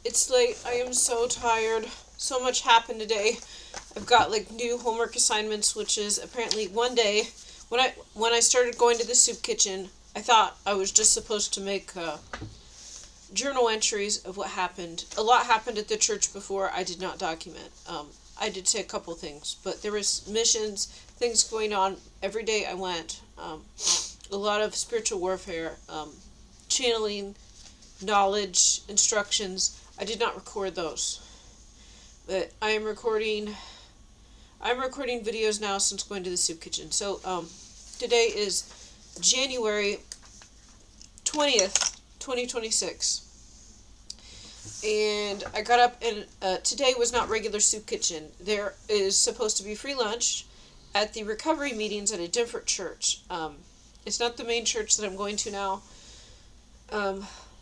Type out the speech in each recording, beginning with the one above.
It's late. I am so tired. So much happened today. I've got like new homework assignments, which is apparently one day when I started going to the soup kitchen, I thought I was just supposed to make journal entries of what happened. A lot happened at the church before I did not document. I did say a couple things, but there was missions, things going on every day I went. A lot of spiritual warfare, channeling, knowledge, instructions. I did not record those, but I'm recording videos now since going to the soup kitchen. So today is January 20th, 2026. And I got up and today was not regular soup kitchen. There is supposed to be free lunch at the recovery meetings at a different church. It's not the main church that I'm going to now.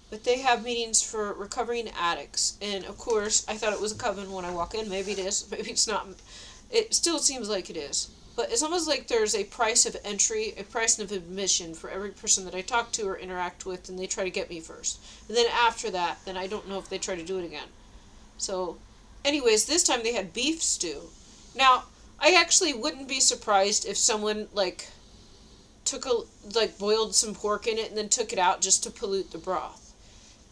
But they have meetings for recovering addicts. And of course, I thought it was a coven when I walk in. Maybe it is. Maybe it's not. It still seems like it is. But it's almost like there's a price of entry, a price of admission for every person that I talk to or interact with, and they try to get me first. And then after that, then I don't know if they try to do it again. So, anyways, this time they had beef stew. Now, I actually wouldn't be surprised if someone, boiled some pork in it and then took it out just to pollute the broth.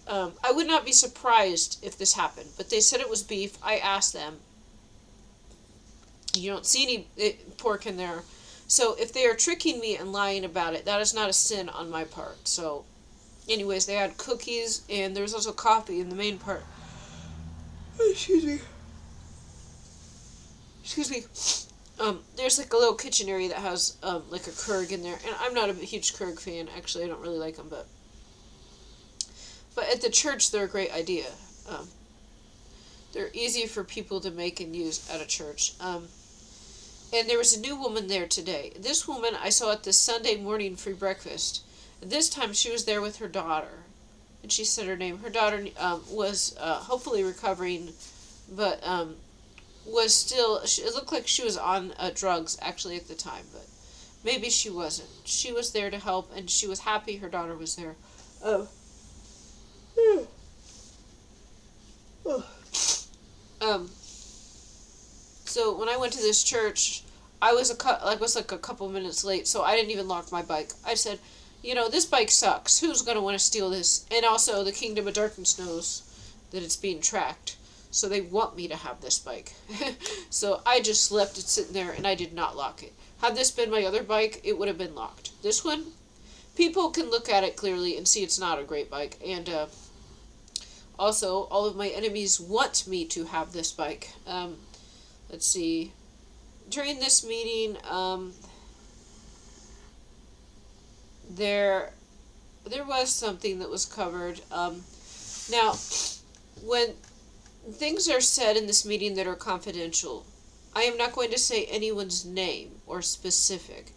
I would not be surprised if this happened, but they said it was beef. I asked them. You don't see any pork in there. So if they are tricking me and lying about it, that is not a sin on my part. So, anyways, they had cookies, and there was also coffee in the main part. Excuse me. Excuse me. There's like a little kitchen area that has like a Kurg in there, and I'm not a huge Kurg fan. Actually, I don't really like them, but at the church, they're a great idea. They're easy for people to make and use at a church. And there was a new woman there today. This woman I saw at the Sunday morning free breakfast. This time she was there with her daughter. And she said her name. Her daughter was hopefully recovering, but was still... It looked like she was on drugs, actually, at the time. But maybe she wasn't. She was there to help, and she was happy her daughter was there. So when I went to this church, I was like a couple minutes late, so I didn't even lock my bike. I said, this bike sucks. Who's gonna want to steal this? And also, the Kingdom of Darkness knows that it's being tracked, so they want me to have this bike. So I just left it sitting there, and I did not lock it. Had this been my other bike, it would have been locked. This one, people can look at it clearly and see it's not a great bike, and also, all of my enemies want me to have this bike. Let's see. During this meeting, there was something that was covered. Now, when things are said in this meeting that are confidential, I am not going to say anyone's name or specific,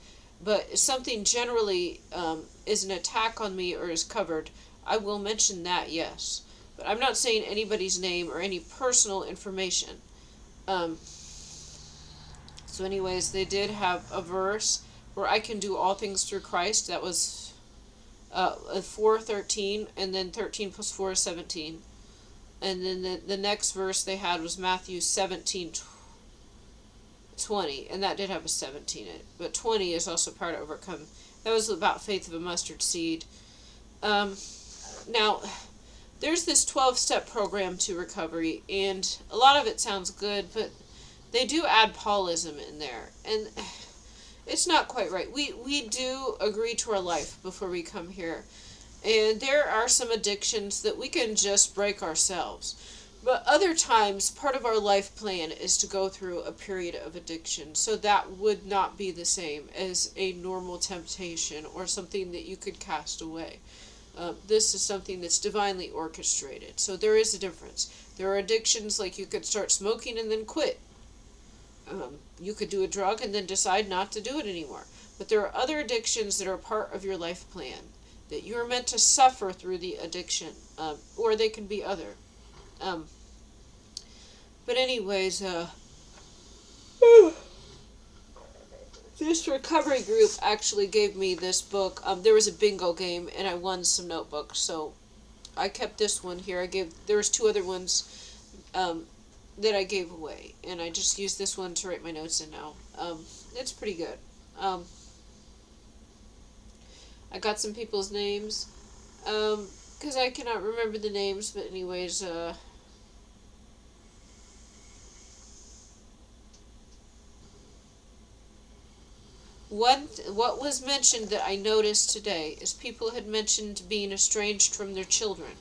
but if something generally is an attack on me or is covered, I will mention that, yes. But I'm not saying anybody's name or any personal information. So anyways, they did have a verse where I can do all things through Christ. That was 4:13, and then 13 plus 4 is 17. And then the next verse they had was Matthew 17:20, and that did have a 17 in it. But 20 is also part of overcome. That was about faith of a mustard seed. Now... There's this 12-step program to recovery, and a lot of it sounds good, but they do add Paulism in there, and it's not quite right. We do agree to our life before we come here, and there are some addictions that we can just break ourselves. But other times, part of our life plan is to go through a period of addiction, so that would not be the same as a normal temptation or something that you could cast away. This is something that's divinely orchestrated. So there is a difference. There are addictions like you could start smoking and then quit. You could do a drug and then decide not to do it anymore. But there are other addictions that are part of your life plan, that you're meant to suffer through the addiction, or they can be other. But anyways, this recovery group actually gave me this book. There was a bingo game, and I won some notebooks, so I kept this one here. There was two other ones that I gave away, and I just used this one to write my notes in now. It's pretty good. I got some people's names, because I cannot remember the names, but anyways, what was mentioned that I noticed today is people had mentioned being estranged from their children.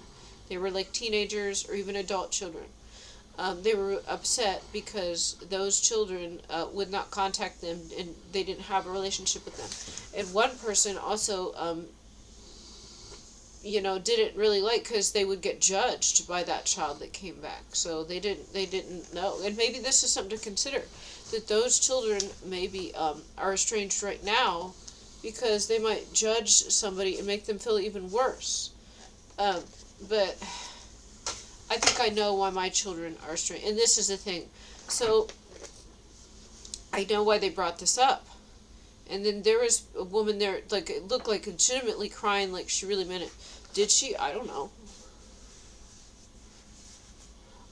They were like teenagers or even adult children. They were upset because those children would not contact them and they didn't have a relationship with them. And one person also, didn't really like because they would get judged by that child that came back. So they didn't know. And maybe this is something to consider, that those children maybe are estranged right now because they might judge somebody and make them feel even worse. But I think I know why my children are estranged. And this is the thing. So I know why they brought this up. And then there was a woman there, like, it looked like legitimately crying, like she really meant it. Did she? I don't know.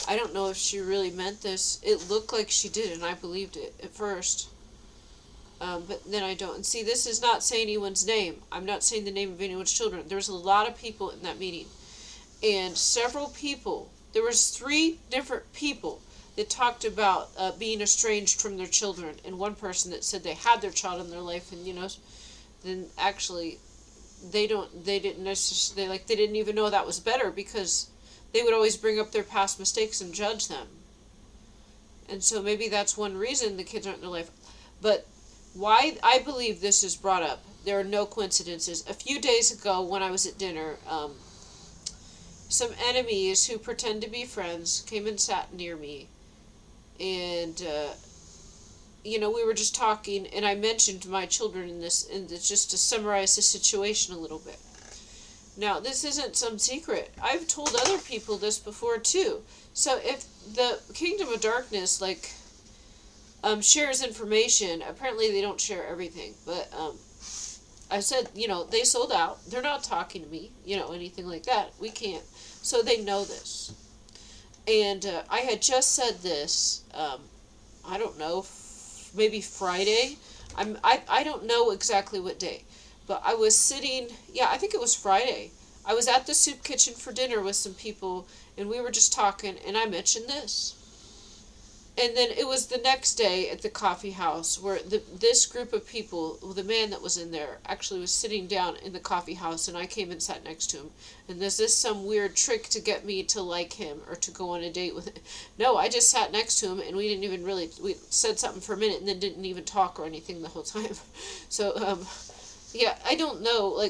I don't know if she really meant this. It looked like she did, and I believed it at first. But then I don't. And see, this is not saying anyone's name. I'm not saying the name of anyone's children. There was a lot of people in that meeting. And several people, there was 3 different people that talked about being estranged from their children. And one person that said they had their child in their life, and, then actually they didn't even know that was better, because they would always bring up their past mistakes and judge them. And so maybe that's one reason the kids aren't in their life. But why I believe this is brought up, there are no coincidences. A few days ago when I was at dinner, some enemies who pretend to be friends came and sat near me. And, we were just talking, and I mentioned my children in this, and just to summarize the situation a little bit. Now, this isn't some secret. I've told other people this before, too. So if the Kingdom of Darkness, shares information, apparently they don't share everything, but, I said, they sold out. They're not talking to me, anything like that. We can't. So they know this. And I had just said this, I don't know, maybe Friday. I don't know exactly what day. But I was sitting, I think it was Friday. I was at the soup kitchen for dinner with some people, and we were just talking, and I mentioned this. And then it was the next day at the coffee house where this group of people, the man that was in there, actually was sitting down in the coffee house, and I came and sat next to him. And is this some weird trick to get me to like him or to go on a date with him? No, I just sat next to him, and we didn't even really, we said something for a minute and then didn't even talk or anything the whole time. So, I don't know,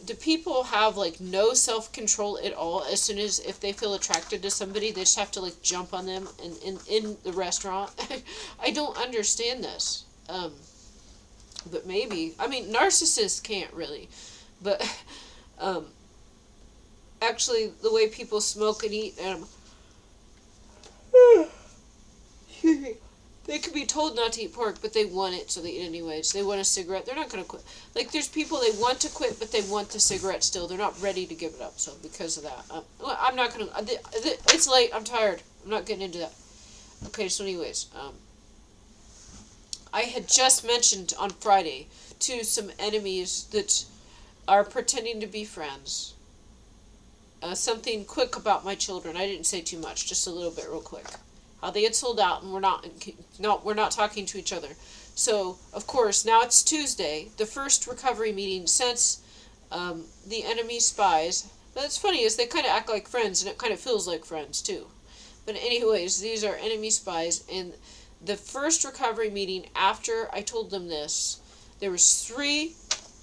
do people have, no self-control at all as soon as, if they feel attracted to somebody, they just have to, jump on them in the restaurant? I don't understand this. But maybe, narcissists can't really, but, actually, the way people smoke and eat, they could be told not to eat pork, but they want it, so they eat it anyways. They want a cigarette. They're not going to quit. There's people, they want to quit, but they want the cigarette still. They're not ready to give it up, so because of that. I'm not going to... It's late. I'm tired. I'm not getting into that. Okay, so anyways. I had just mentioned on Friday to some enemies that are pretending to be friends. Something quick about my children. I didn't say too much, just a little bit real quick. How they had sold out, and we're not talking to each other. So, of course, now it's Tuesday, the first recovery meeting since the enemy spies. But it's funny is they kind of act like friends, and it kind of feels like friends too. But anyways, these are enemy spies, and the first recovery meeting after I told them this, there was 3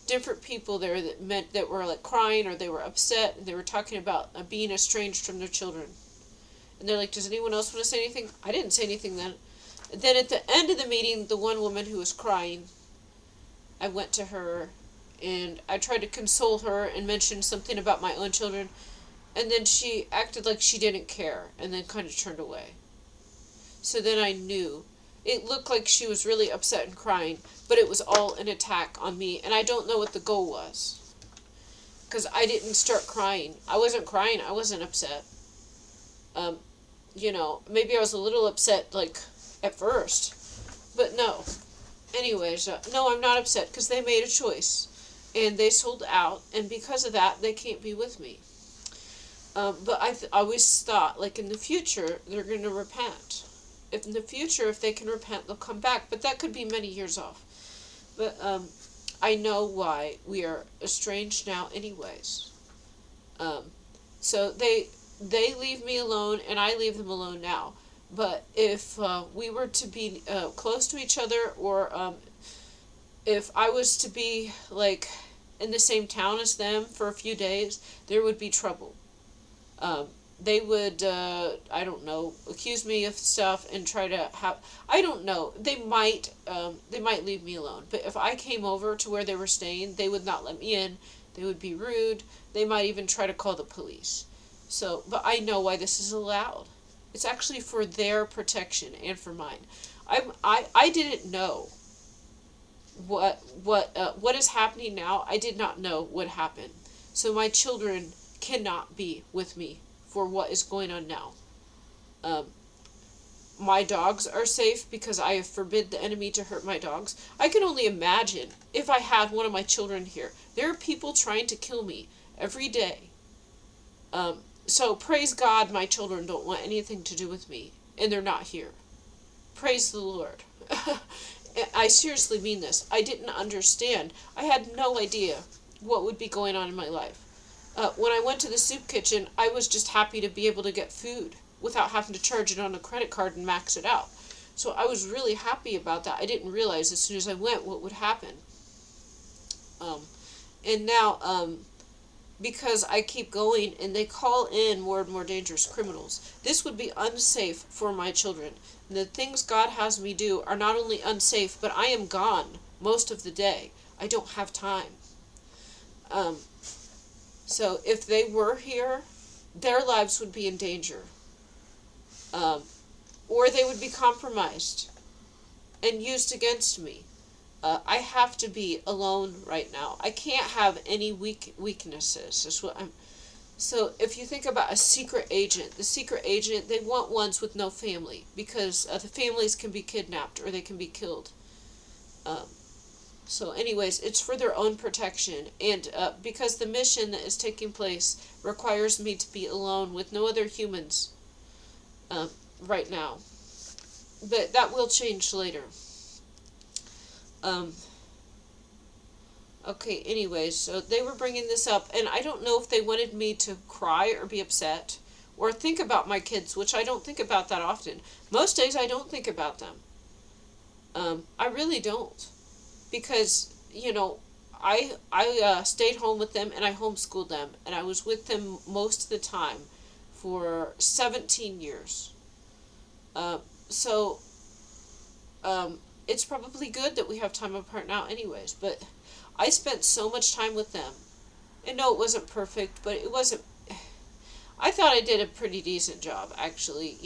different people there that were crying, or they were upset, and they were talking about being estranged from their children. And they're like, does anyone else want to say anything? I didn't say anything then. And then at the end of the meeting, the one woman who was crying, I went to her, and I tried to console her and mention something about my own children. And then she acted like she didn't care, and then kind of turned away. So then I knew. It looked like she was really upset and crying, but it was all an attack on me, and I don't know what the goal was. because I didn't start crying. I wasn't crying. I wasn't upset. Um, maybe I was a little upset, like, at first. But no. Anyways, no, I'm not upset because they made a choice. And they sold out. And because of that, they can't be with me. But I always thought, like, in the future, they're going to repent. If in the future, if they can repent, they'll come back. But that could be many years off. But I know why we are estranged now anyways. So they leave me alone, and I leave them alone now. But if we were to be close to each other, or if I was to be, like, in the same town as them for a few days, there would be trouble. They would, I don't know, accuse me of stuff and try to have, I don't know, they might leave me alone. But if I came over to where they were staying, they would not let me in. They would be rude. They might even try to call the police. So, but I know why this is allowed. It's actually for their protection and for mine. I didn't know what is happening now. I did not know what happened. So my children cannot be with me for what is going on now. My dogs are safe because I have forbid the enemy to hurt my dogs. I can only imagine if I had one of my children here. There are people trying to kill me every day. So praise God my children don't want anything to do with me, and they're not here. Praise the Lord. I seriously mean this. I didn't understand. I had no idea what would be going on in my life. When I went to the soup kitchen, I was just happy to be able to get food without having to charge it on a credit card and max it out. So I was really happy about that. I didn't realize as soon as I went what would happen. And now, because I keep going and they call in more and more dangerous criminals, this would be unsafe for my children. And the things God has me do are not only unsafe, but I am gone most of the day. I don't have time. So if they were here, their lives would be in danger. Or they would be compromised and used against me. I have to be alone right now. I can't have any weaknesses. That's what I'm. So if you think about a secret agent, the secret agent, they want ones with no family because the families can be kidnapped or they can be killed. So anyways, it's for their own protection. And because the mission that is taking place requires me to be alone with no other humans right now. But that will change later. Okay, anyways, so they were bringing this up, and I don't know if they wanted me to cry or be upset or think about my kids, which I don't think about that often. Most days I don't think about them. I really don't. Because, I stayed home with them and I homeschooled them, and I was with them most of the time for 17 years. It's probably good that we have time apart now anyways, but I spent so much time with them. And no, it wasn't perfect, but it wasn't, I thought I did a pretty decent job, actually,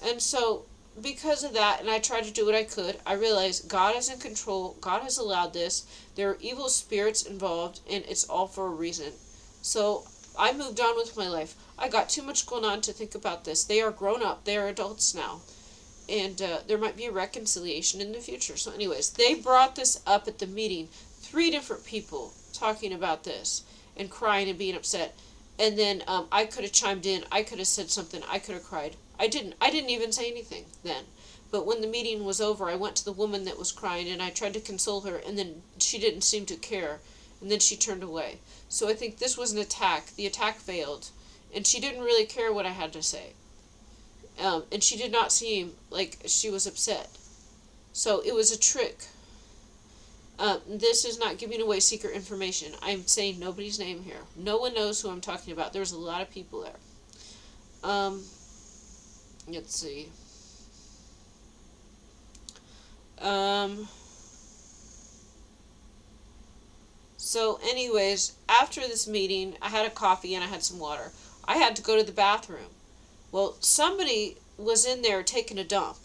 And so, because of that, and I tried to do what I could, I realized God is in control, God has allowed this, there are evil spirits involved, and it's all for a reason. So, I moved on with my life. I got too much going on to think about this. They are grown up, they are adults now. And there might be a reconciliation in the future. So anyways, they brought this up at the meeting. 3 different people talking about this and crying and being upset. And then I could have chimed in. I could have said something. I could have cried. I didn't even say anything then. But when the meeting was over, I went to the woman that was crying and I tried to console her. And then she didn't seem to care. And then she turned away. So I think this was an attack. The attack failed. And she didn't really care what I had to say. And she did not seem like she was upset. So it was a trick. This is not giving away secret information. I'm saying nobody's name here. No one knows who I'm talking about. There's a lot of people there. Let's see. So anyways, after this meeting, I had a coffee and I had some water. I had to go to the bathroom. Well, somebody was in there taking a dump.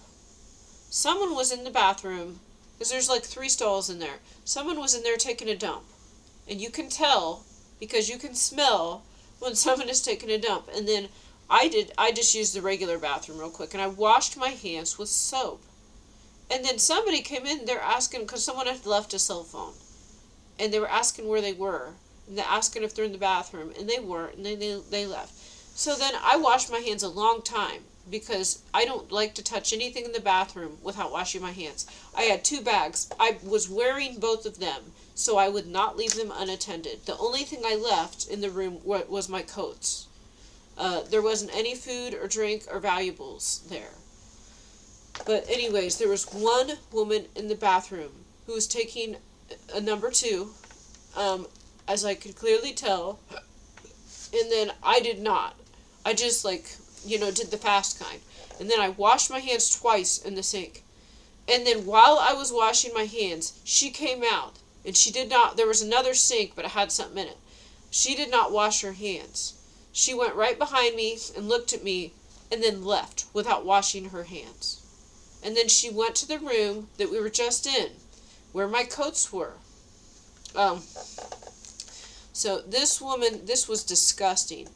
Someone was in the bathroom, because there's like 3 stalls in there. Someone was in there taking a dump. And you can tell because you can smell when someone is taking a dump. And then I just used the regular bathroom real quick, and I washed my hands with soap. And then somebody came in, they're asking, because someone had left a cell phone, and they were asking where they were, and they're asking if they're in the bathroom, and they weren't, and then they left. So then I washed my hands a long time, because I don't like to touch anything in the bathroom without washing my hands. I had 2 bags. I was wearing both of them, so I would not leave them unattended. The only thing I left in the room was my coats. There wasn't any food or drink or valuables there. But anyways, there was one woman in the bathroom who was taking a number 2, as I could clearly tell, and then I did not. I just did the fast kind. And then I washed my hands twice in the sink. And then while I was washing my hands, she came out, and she did not, there was another sink, but it had something in it. She did not wash her hands. She went right behind me and looked at me and then left without washing her hands. And then she went to the room that we were just in, where my coats were. So this woman, this was disgusting.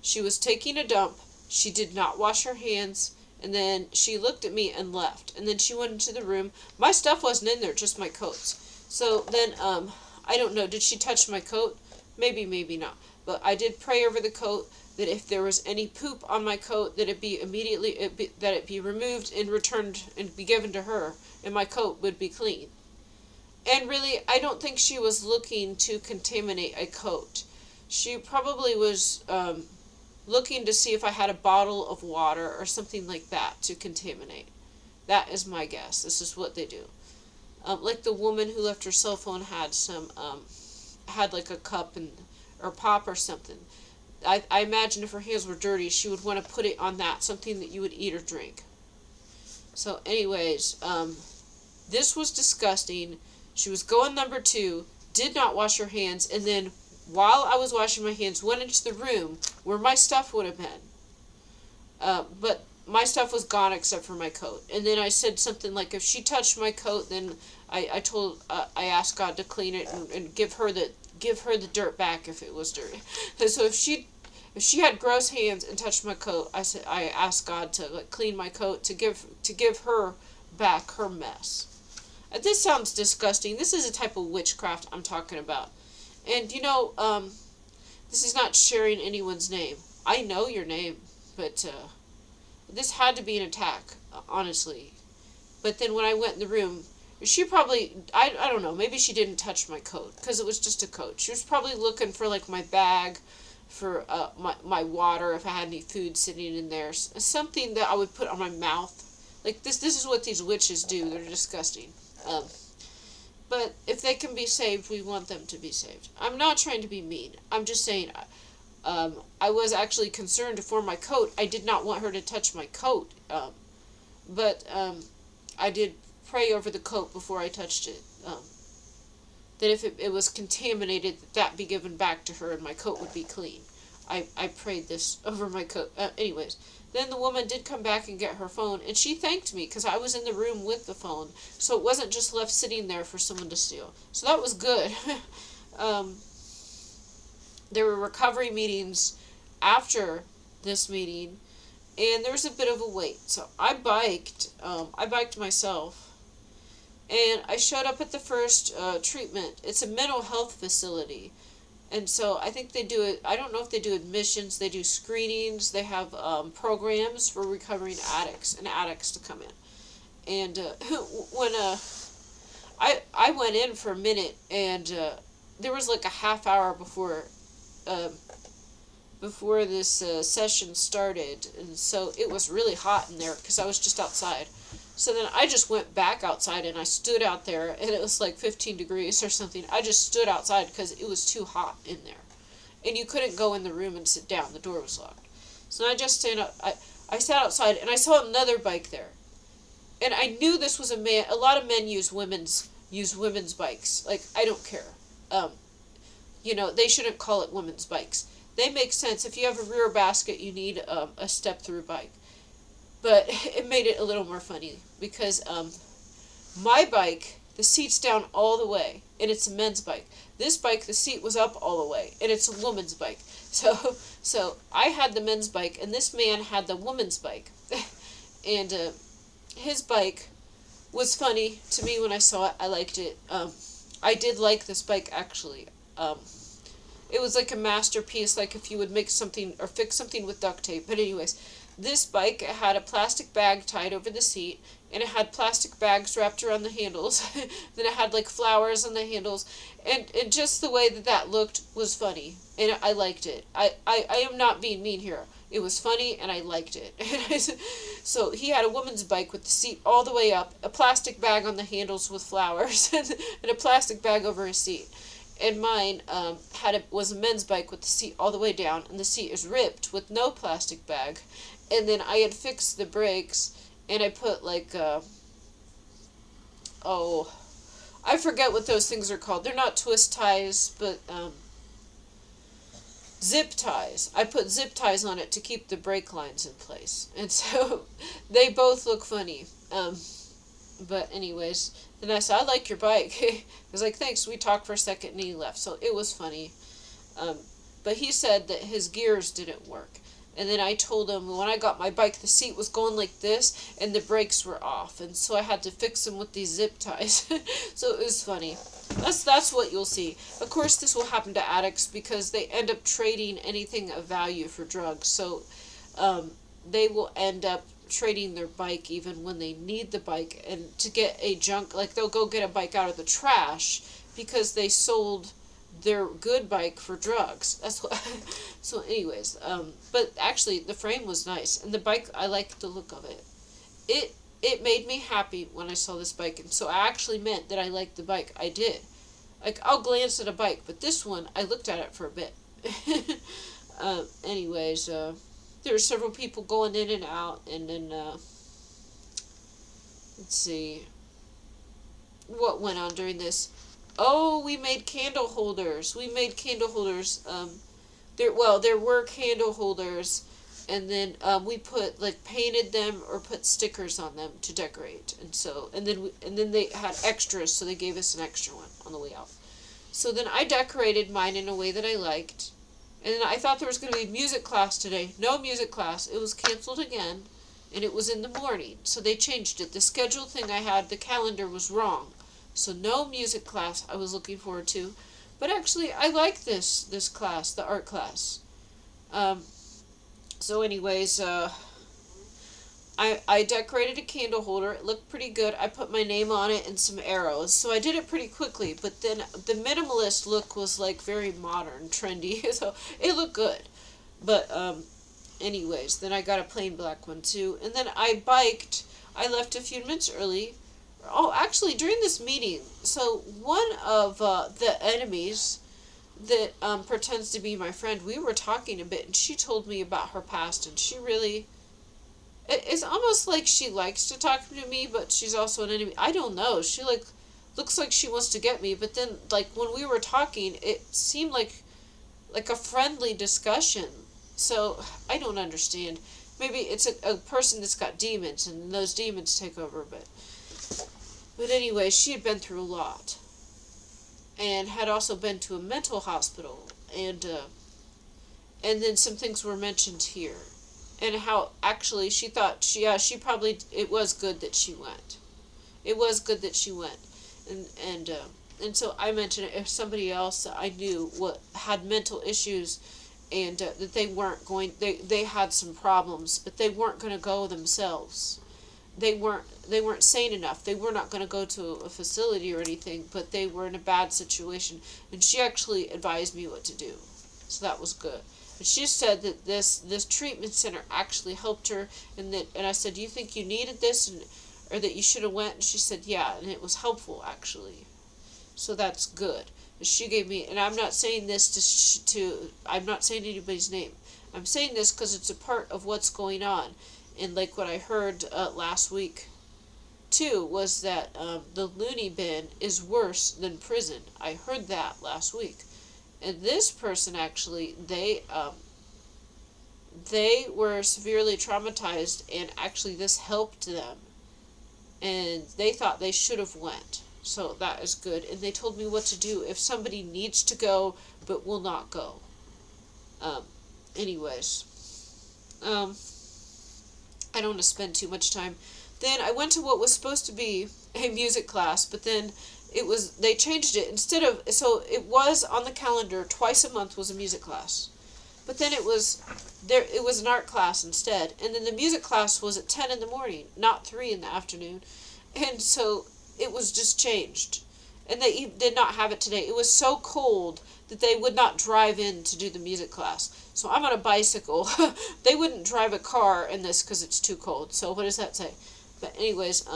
She was taking a dump. She did not wash her hands. And then she looked at me and left. And then she went into the room. My stuff wasn't in there, just my coats. So then, I don't know, did she touch my coat? Maybe, maybe not. But I did pray over the coat that if there was any poop on my coat, that it be removed and returned and be given to her, and my coat would be clean. And really, I don't think she was looking to contaminate a coat. She probably was looking to see if I had a bottle of water or something like that to contaminate. That is my guess. This is what they do. Like the woman who left her cell phone had had like a cup or pop or something. I imagine if her hands were dirty, she would want to put it on that, something that you would eat or drink. So anyways, this was disgusting. She was going number 2, did not wash her hands, and then while I was washing my hands, went into the room where my stuff would have been. But my stuff was gone except for my coat. And then I said something like, if she touched my coat, then I asked God to clean it and give her the dirt back if it was dirty. So if she had gross hands and touched my coat, I asked God to clean my coat, to give her back her mess. This sounds disgusting. This is a type of witchcraft I'm talking about. And this is not sharing anyone's name. I know your name, but this had to be an attack, honestly. But then when I went in the room, she probably, I don't know, maybe she didn't touch my coat, because it was just a coat. She was probably looking for my bag, for my water, if I had any food sitting in there, something that I would put on my mouth. This is what these witches do. They're disgusting. But if they can be saved, we want them to be saved. I'm not trying to be mean. I'm just saying, I was actually concerned for my coat. I did not want her to touch my coat. But I did pray over the coat before I touched it. That if it was contaminated, that be given back to her and my coat would be clean. I prayed this over my coat. Anyways, then the woman did come back and get her phone, and she thanked me because I was in the room with the phone, so it wasn't just left sitting there for someone to steal. So that was good. There were recovery meetings after this meeting, and there was a bit of a wait. So I biked myself. And I showed up at the first treatment. It's a mental health facility. And so I think they do it. I don't know if they do admissions. They do screenings. They have programs for recovering addicts and addicts to come in. And when I went in for a minute, and there was a half hour before this session started. And so it was really hot in there because I was just outside. So then I just went back outside and I stood out there, and it was 15 degrees or something. I just stood outside because it was too hot in there. And you couldn't go in the room and sit down. The door was locked. So I just I sat outside, and I saw another bike there. And I knew this was a man. A lot of men use women's bikes. I don't care. They shouldn't call it women's bikes. They make sense. If you have a rear basket, you need a step-through bike. But it made it a little more funny because my bike the seat's down all the way, and it's a men's bike. This bike, the seat was up all the way, and it's a woman's bike. So I had the men's bike, and this man had the woman's bike. And his bike was funny to me when I saw it. I liked it. I did like this bike, actually. It was like a masterpiece, like if you would make something or fix something with duct tape. But anyways, this bike had a plastic bag tied over the seat, and it had plastic bags wrapped around the handles. Then it had like flowers on the handles, and just the way that looked was funny, and I liked it. I am not being mean here. It was funny, and I liked it. So he had a woman's bike with the seat all the way up, a plastic bag on the handles with flowers, and a plastic bag over his seat. And mine was a men's bike with the seat all the way down, and the seat is ripped with no plastic bag. And then I had fixed the brakes, and I put like I forget what those things are called. They're not twist ties, but zip ties. I put zip ties on it to keep the brake lines in place, and so they both look funny. But anyways, then I said, I like your bike. He was like, thanks. We talked for a second, and he left. So it was funny. But he said that his gears didn't work. And then I told him when I got my bike, the seat was going like this, and the brakes were off. And so I had to fix them with these zip ties. So it was funny. That's what you'll see. Of course, this will happen to addicts because they end up trading anything of value for drugs. So they will end up trading their bike even when they need the bike, and to get a junk, like they'll go get a bike out of the trash because they sold their good bike for drugs. That's what. So anyways, but actually the frame was nice, and the bike, I liked the look of it. It made me happy when I saw this bike, and so I actually meant that I liked the bike. I did. Like, I'll glance at a bike, but this one, I looked at it for a bit. Anyways, there were several people going in and out, and then, let's see, what went on during this? Oh, we made candle holders. There were candle holders, and then we put, like, painted them or put stickers on them to decorate, and then they had extras, so they gave us an extra one on the way out. So then I decorated mine in a way that I liked. And then I thought there was going to be music class today. No music class. It was canceled again, and it was in the morning. So they changed it. The schedule thing I had, the calendar was wrong. So no music class I was looking forward to. But actually, I like this class, the art class. So anyways, I decorated a candle holder. It looked pretty good. I put my name on it and some arrows. So I did it pretty quickly. But then the minimalist look was like very modern, trendy. So it looked good. But anyways, then I got a plain black one too. And then I biked. I left a few minutes early. Oh, actually, during this meeting, so one of the enemies that pretends to be my friend, we were talking a bit, and she told me about her past, and she really... It's almost like she likes to talk to me, but she's also an enemy. I don't know. She, like, looks like she wants to get me, but then, like, when we were talking, it seemed like a friendly discussion. So, I don't understand. Maybe it's a person that's got demons, and those demons take over, But anyway, she had been through a lot. And had also been to a mental hospital. And then some things were mentioned here. And how actually she thought she probably, it was good that she went. It was good that she went. And so I mentioned it, if somebody else that I knew had mental issues, and that they weren't going, they had some problems, but they weren't going to go themselves. They weren't sane enough. They were not going to go to a facility or anything, but they were in a bad situation. And she actually advised me what to do. So that was good. And she said that this treatment center actually helped her, and I said, do you think you needed this, or that you should have went? And she said, yeah, and it was helpful actually. So that's good. And she gave me, and I'm not saying this I'm not saying anybody's name. I'm saying this because it's a part of what's going on. And like what I heard last week, too, was that the loony bin is worse than prison. I heard that last week. And this person actually, they were severely traumatized, and actually this helped them. And they thought they should have went. So that is good. And they told me what to do if somebody needs to go but will not go. Um, anyways, um, I don't want to spend too much time. Then I went to what was supposed to be a music class, but then they changed it instead of, so it was on the calendar twice a month was a music class. But then it was an art class instead. And then the music class was at 10 in the morning, not 3 in the afternoon. And so it was just changed. And they did not have it today. It was so cold that they would not drive in to do the music class. So I'm on a bicycle. They wouldn't drive a car in this because it's too cold. So what does that say? But anyways,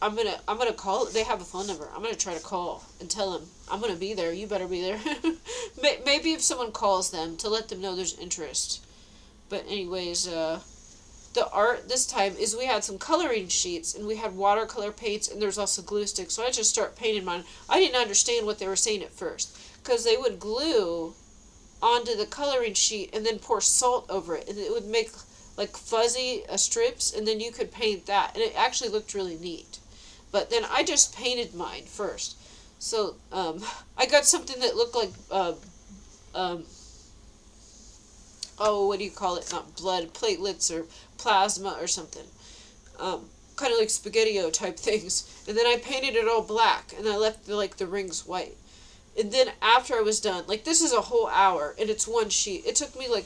I'm gonna call. They have a phone number. I'm gonna try to call and tell them I'm gonna be there. You better be there. Maybe if someone calls them to let them know there's interest. But anyways, the art this time is we had some coloring sheets and we had watercolor paints and there's also glue sticks. So I just start painting mine. I didn't understand what they were saying at first because they would glue onto the coloring sheet and then pour salt over it and it would make like fuzzy strips and then you could paint that and it actually looked really neat. But then I just painted mine first. So I got something that looked like oh, what do you call it? Not blood, platelets or plasma or something. Kind of like spaghetti-o type things. And then I painted it all black and I left the rings white. And then after I was done, like this is a whole hour and it's one sheet. It took me like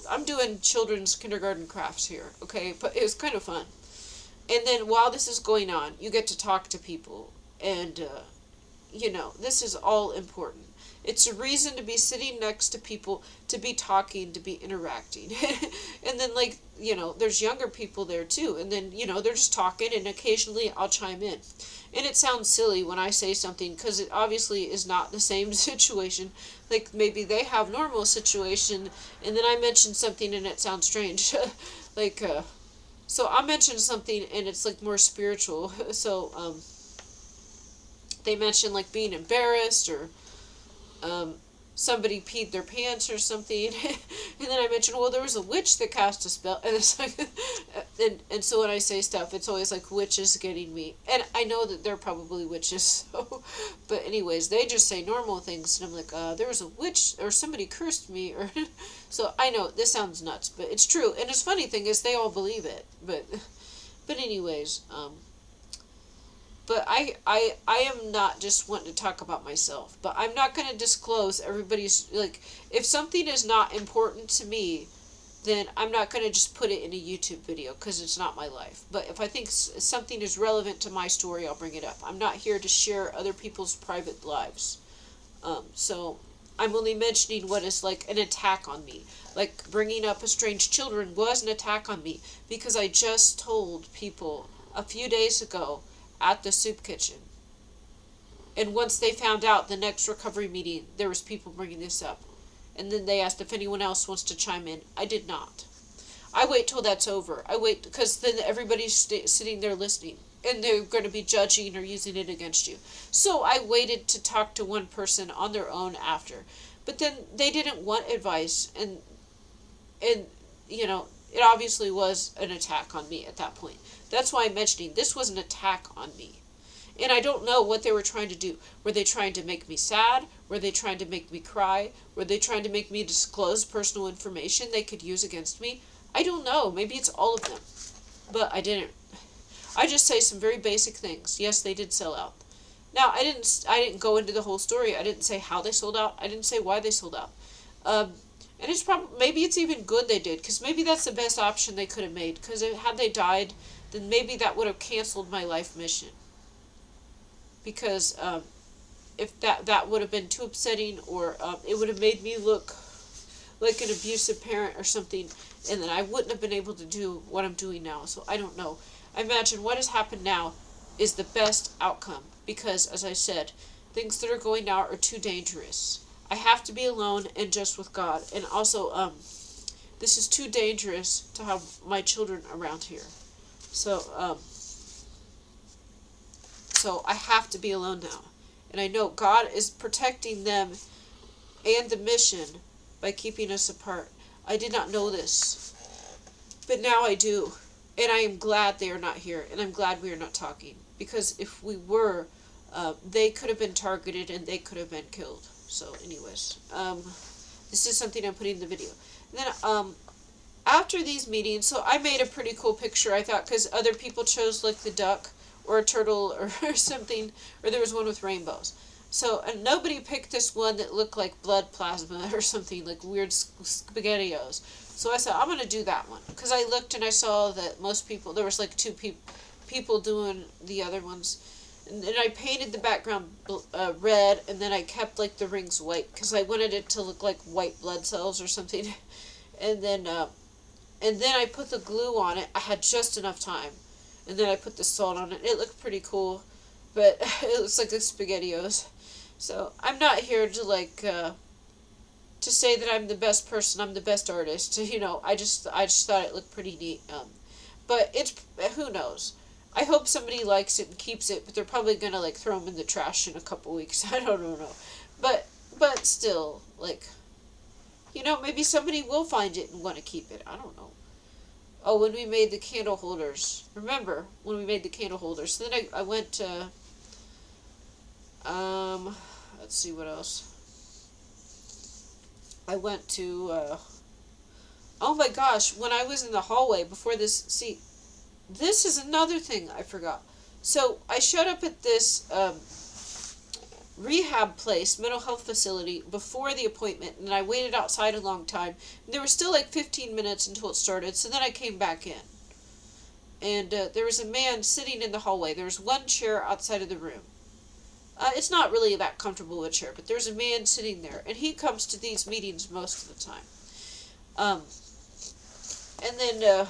I'm doing children's kindergarten crafts here, okay? But it was kind of fun. And then while this is going on, you get to talk to people. And, this is all important. It's a reason to be sitting next to people, to be talking, to be interacting. And then, there's younger people there too. And then, they're just talking and occasionally I'll chime in. And it sounds silly when I say something because it obviously is not the same situation. Like maybe they have normal situation and then I mention something and it sounds strange. So I mentioned something and it's like more spiritual. So they mentioned like being embarrassed or somebody peed their pants or something. And then I mentioned, well, there was a witch that cast a spell. And it's like, and so when I say stuff, it's always like witches getting me. And I know that they're probably witches. So, but anyways, they just say normal things. And I'm like, there was a witch or somebody cursed me. Or so I know this sounds nuts, but it's true. And it's funny thing is they all believe it. But anyways, but I am not just wanting to talk about myself. But I'm not going to disclose everybody's, like, if something is not important to me, then I'm not going to just put it in a YouTube video because it's not my life. But if I think something is relevant to my story, I'll bring it up. I'm not here to share other people's private lives. So I'm only mentioning what is like an attack on me. Like bringing up estranged children was an attack on me because I just told people a few days ago at the soup kitchen. And once they found out the next recovery meeting, there was people bringing this up. And then they asked if anyone else wants to chime in. I did not. I wait till that's over. I wait because then everybody's sitting there listening. And they're going to be judging or using it against you. So I waited to talk to one person on their own after. But then they didn't want advice. And it obviously was an attack on me at that point. That's why I'm mentioning this was an attack on me. And I don't know what they were trying to do. Were they trying to make me sad? Were they trying to make me cry? Were they trying to make me disclose personal information they could use against me? I don't know. Maybe it's all of them. But I didn't. I just say some very basic things. Yes, they did sell out. Now, I didn't go into the whole story. I didn't say how they sold out. I didn't say why they sold out. And it's maybe it's even good they did, because maybe that's the best option they could have made. Because had they died, then maybe that would have canceled my life mission. Because if that would have been too upsetting, or it would have made me look like an abusive parent or something, and then I wouldn't have been able to do what I'm doing now. So I don't know. I imagine what has happened now is the best outcome, because as I said, things that are going now are too dangerous. I have to be alone and just with God. And also, this is too dangerous to have my children around here. So I have to be alone now. And I know God is protecting them and the mission by keeping us apart. I did not know this, but now I do. And I am glad they are not here, and I'm glad we are not talking, because if we were, they could have been targeted and they could have been killed. So, anyways, this is something I'm putting in the video. And then, after these meetings, so I made a pretty cool picture, I thought, because other people chose like the duck or a turtle or something, or there was one with rainbows. So, and nobody picked this one that looked like blood plasma or something, like weird spaghettios. So I said, I'm going to do that one. Because I looked and I saw that most people, there was like two people doing the other ones. And then I painted the background red, and then I kept like the rings white, because I wanted it to look like white blood cells or something. And then I put the glue on it. I had just enough time. And then I put the salt on it. It looked pretty cool. But it looks like the SpaghettiOs. So I'm not here to like to say that I'm the best person, I'm the best artist. You know, I just thought it looked pretty neat. But it's, who knows? I hope somebody likes it and keeps it, but they're probably gonna like throw them in the trash in a couple weeks. I don't know. But still, like, you know, maybe somebody will find it and want to keep it. I don't know. Oh, when we made the candle holders. Remember when we made the candle holders? So then I went to, let's see what else. I went to, oh my gosh, when I was in the hallway before this, see, this is another thing I forgot. So I showed up at this rehab place, mental health facility, before the appointment, and I waited outside a long time. And there was still like 15 minutes until it started, so then I came back in. And there was a man sitting in the hallway. There was one chair outside of the room. It's not really that comfortable a chair, but there's a man sitting there, and he comes to these meetings most of the time. And then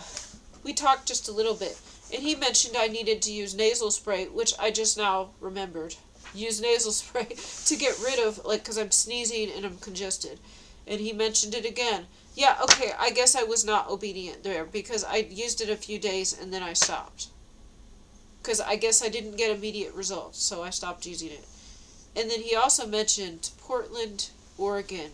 we talked just a little bit, and he mentioned I needed to use nasal spray, which I just now remembered. Use nasal spray to get rid of, like, because I'm sneezing and I'm congested. And he mentioned it again. Yeah, okay, I guess I was not obedient there, because I used it a few days and then I stopped. Because I guess I didn't get immediate results, so I stopped using it. And then he also mentioned Portland, Oregon,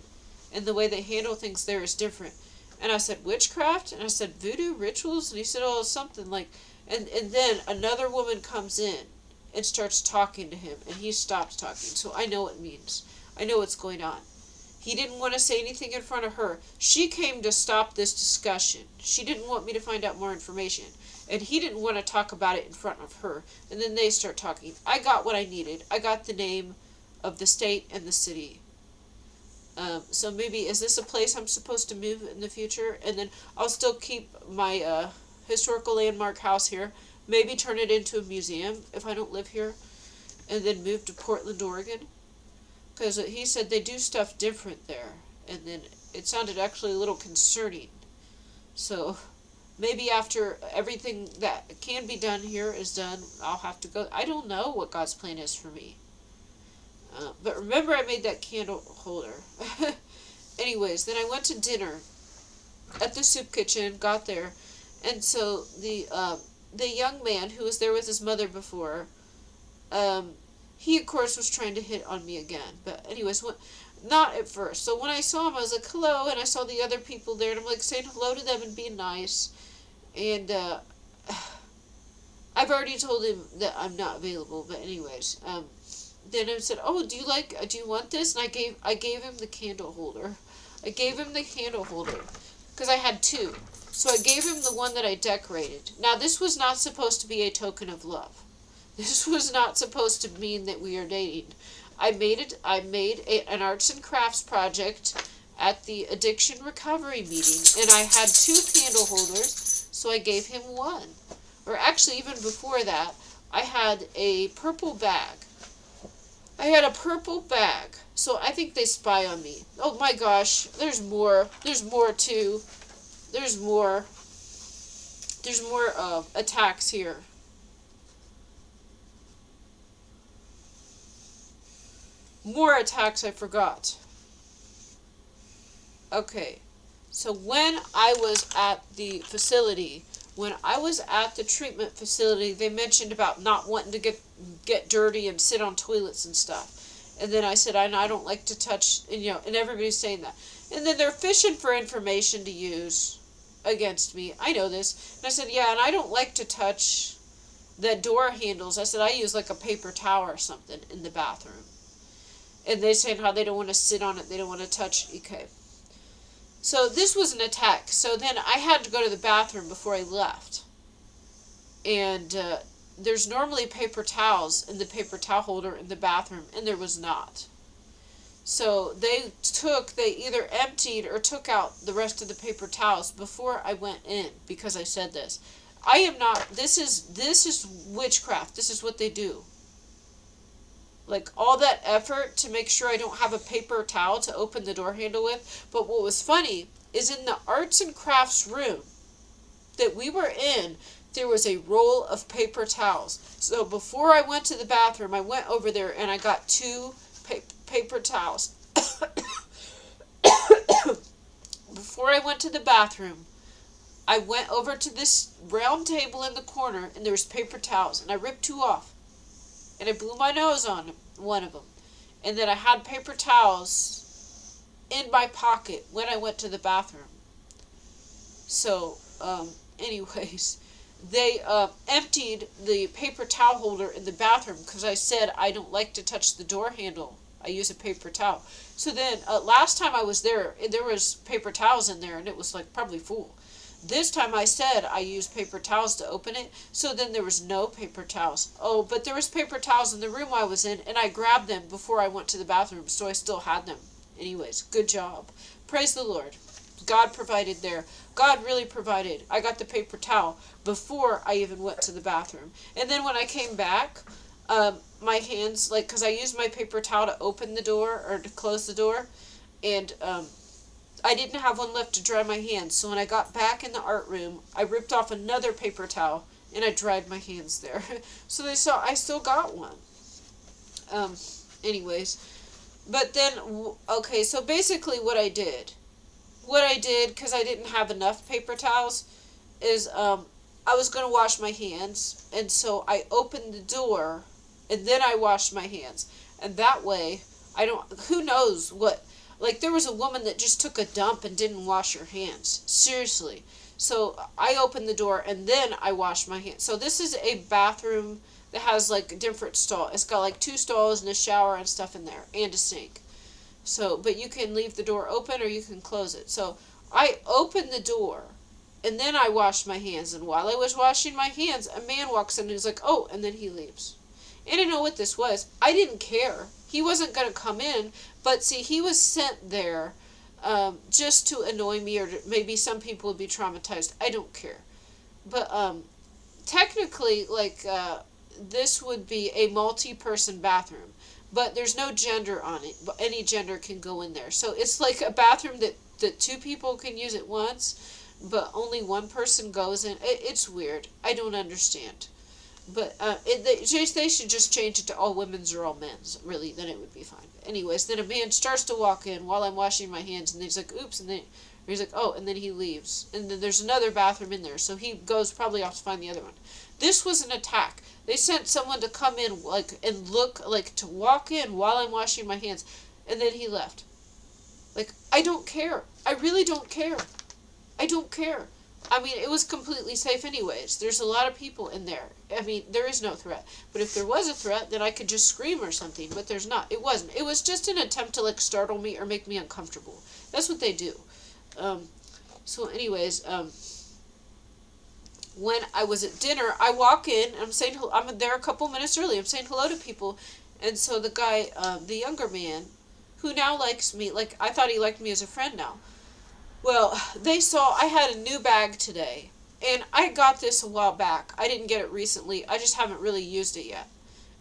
and the way they handle things there is different. And I said, witchcraft? And I said, voodoo rituals? And he said, oh, something like... And then another woman comes in and starts talking to him, and he stops talking. So I know what it means. I know what's going on. He didn't want to say anything in front of her. She came to stop this discussion. She didn't want me to find out more information. And he didn't want to talk about it in front of her. And then they start talking. I got what I needed. I got the name of the state and the city. So maybe, is this a place I'm supposed to move in the future? And then I'll still keep my historical landmark house here. Maybe turn it into a museum if I don't live here. And then move to Portland, Oregon. Because he said they do stuff different there. And then it sounded actually a little concerning. So maybe after everything that can be done here is done, I'll have to go. I don't know what God's plan is for me. But remember, I made that candle holder. Anyways, then I went to dinner at the soup kitchen, got there. And so the young man who was there with his mother before, he, of course, was trying to hit on me again. But anyways, not at first. So when I saw him, I was like, hello, and I saw the other people there, and I'm like saying hello to them and being nice. And I've already told him that I'm not available, but anyways, then I said, oh, do you want this? And I gave him the candle holder. I gave him the candle holder, because I had two. So I gave him the one that I decorated. Now, this was not supposed to be a token of love. This was not supposed to mean that we are dating. I made an arts and crafts project at the addiction recovery meeting, and I had two candle holders, so I gave him one. Or actually, even before that, I had a purple bag. So I think they spy on me. Oh my gosh, there's more. There's more too. There's more attacks here. More attacks, I forgot. Okay, so when I was at the facility, when I was at the treatment facility, they mentioned about not wanting to get dirty and sit on toilets and stuff. And then I said, I don't like to touch, and everybody's saying that. And then they're fishing for information to use. against me. I know this. And I said, yeah, and I don't like to touch the door handles. I said, I use like a paper towel or something in the bathroom. And they said how they don't want to sit on it. They don't want to touch. Okay. So this was an attack. So then I had to go to the bathroom before I left. And there's normally paper towels in the paper towel holder in the bathroom, and there was not. So they either emptied or took out the rest of the paper towels before I went in, because I said this. I am not, this is witchcraft. This is what they do. Like, all that effort to make sure I don't have a paper towel to open the door handle with. But what was funny is in the arts and crafts room that we were in, there was a roll of paper towels. So before I went to the bathroom, I went over there and I got 2 paper towels. Before I went to the bathroom, I went over to this round table in the corner and there was paper towels, and I ripped 2 off. And I blew my nose on one of them. And then I had paper towels in my pocket when I went to the bathroom. So, anyways, they emptied the paper towel holder in the bathroom because I said I don't like to touch the door handle. I use a paper towel. So then, last time I was there was paper towels in there, and it was like probably full. This time I said I used paper towels to open it, so then there was no paper towels. Oh, but there was paper towels in the room I was in, and I grabbed them before I went to the bathroom, so I still had them. Anyways, good job. Praise the Lord. God provided there. God really provided. I got the paper towel before I even went to the bathroom. And then when I came back, my hands, like, because I used my paper towel to open the door, or to close the door, and, I didn't have one left to dry my hands, so when I got back in the art room, I ripped off another paper towel, and I dried my hands there. So they saw I still got one. Anyways. But then, okay, so basically what I did, because I didn't have enough paper towels, is, I was going to wash my hands, and so I opened the door, and then I washed my hands. And that way, who knows what. Like, there was a woman that just took a dump and didn't wash her hands. Seriously. So, I opened the door, and then I washed my hands. So, this is a bathroom that has, like, a different stall. It's got, like, 2 stalls and a shower and stuff in there. And a sink. So, but you can leave the door open or you can close it. So, I opened the door, and then I washed my hands. And while I was washing my hands, a man walks in and he's like, oh, and then he leaves. And I know what this was. I didn't care. He wasn't going to come in, but see, he was sent there just to annoy me, or maybe some people would be traumatized. I don't care. But technically, like, this would be a multi-person bathroom, but there's no gender on it. Any gender can go in there. So it's like a bathroom that 2 people can use at once, but only 1 person goes in. It's weird. I don't understand. But they should just change it to all women's or all men's, really, then it would be fine. But anyways, then a man starts to walk in while I'm washing my hands, and he's like, oops, and then he's like, oh, and then he leaves. And then there's another bathroom in there, so he goes probably off to find the other one. This was an attack. They sent someone to come in, like, and look, like, to walk in while I'm washing my hands, and then he left. Like, I don't care. I really don't care. I don't care. I mean, it was completely safe anyways. There's a lot of people in there. I mean, there is no threat. But if there was a threat, then I could just scream or something. But there's not. It wasn't. It was just an attempt to, like, startle me or make me uncomfortable. That's what they do. So anyways, when I was at dinner, I walk in, and I'm there a couple minutes early. I'm saying hello to people. And so the guy, the younger man, who now likes me, like, I thought he liked me as a friend now. Well, they saw I had a new bag today, and I got this a while back. I didn't get it recently. I just haven't really used it yet.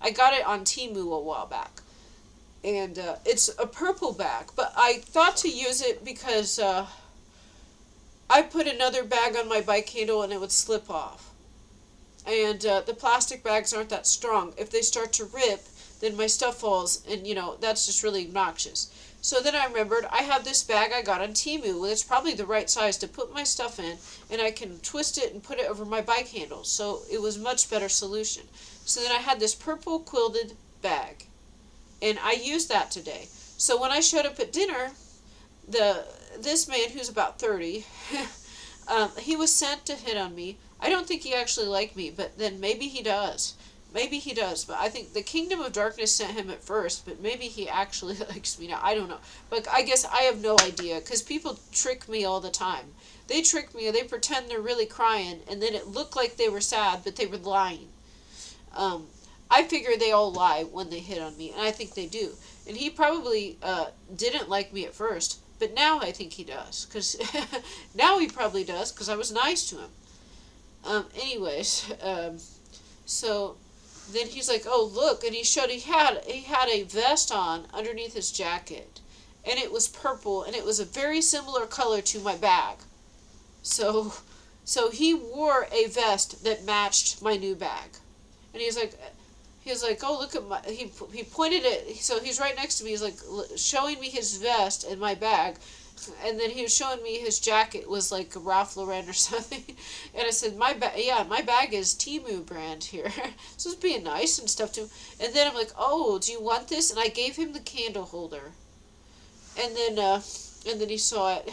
I got it on Temu a while back, and it's a purple bag, but I thought to use it because I put another bag on my bike handle and it would slip off. And the plastic bags aren't that strong. If they start to rip, then my stuff falls, and, you know, that's just really obnoxious. So then I remembered I have this bag I got on Temu. Well, it's probably the right size to put my stuff in, and I can twist it and put it over my bike handle. So it was a much better solution. So then I had this purple quilted bag, and I used that today. So when I showed up at dinner, this man, who's about 30, He was sent to hit on me. I don't think he actually liked me, but then maybe he does. Maybe he does, but I think the Kingdom of Darkness sent him at first, but maybe he actually likes me now. I don't know. But I guess I have no idea, because people trick me all the time. They trick me, they pretend they're really crying, and then it looked like they were sad, but they were lying. Um, I figure they all lie when they hit on me, and I think they do. And he probably didn't like me at first, but now I think he does, because now he probably does, because I was nice to him. Anyways, so then he's like, "Oh, look," and he had a vest on underneath his jacket, and it was purple, and it was a very similar color to my bag. So, so he wore a vest that matched my new bag, and he was like, "Oh, look at my." He pointed it. So he's right next to me. He's like showing me his vest and my bag, and then he was showing me his jacket was like a Ralph Lauren or something. And I said, my bag is Temu brand here." So it's being nice and stuff to him. And then I'm like, "Oh, do you want this?" And I gave him the candle holder. And then he saw it.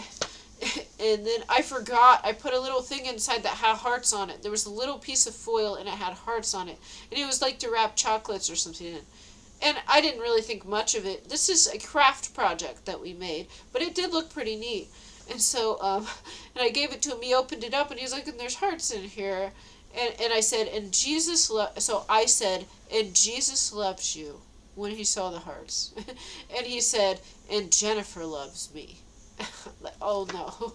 And then I forgot, I put a little thing inside that had hearts on it. There was a little piece of foil and it had hearts on it. And it was like to wrap chocolates or something in. And I didn't really think much of it. This is a craft project that we made, but it did look pretty neat. And so, and I gave it to him. He opened it up and he's like, "And there's hearts in here." And I said, so I said, "And Jesus loves you," when he saw the hearts. And he said, "And Jennifer loves me." Like, oh no,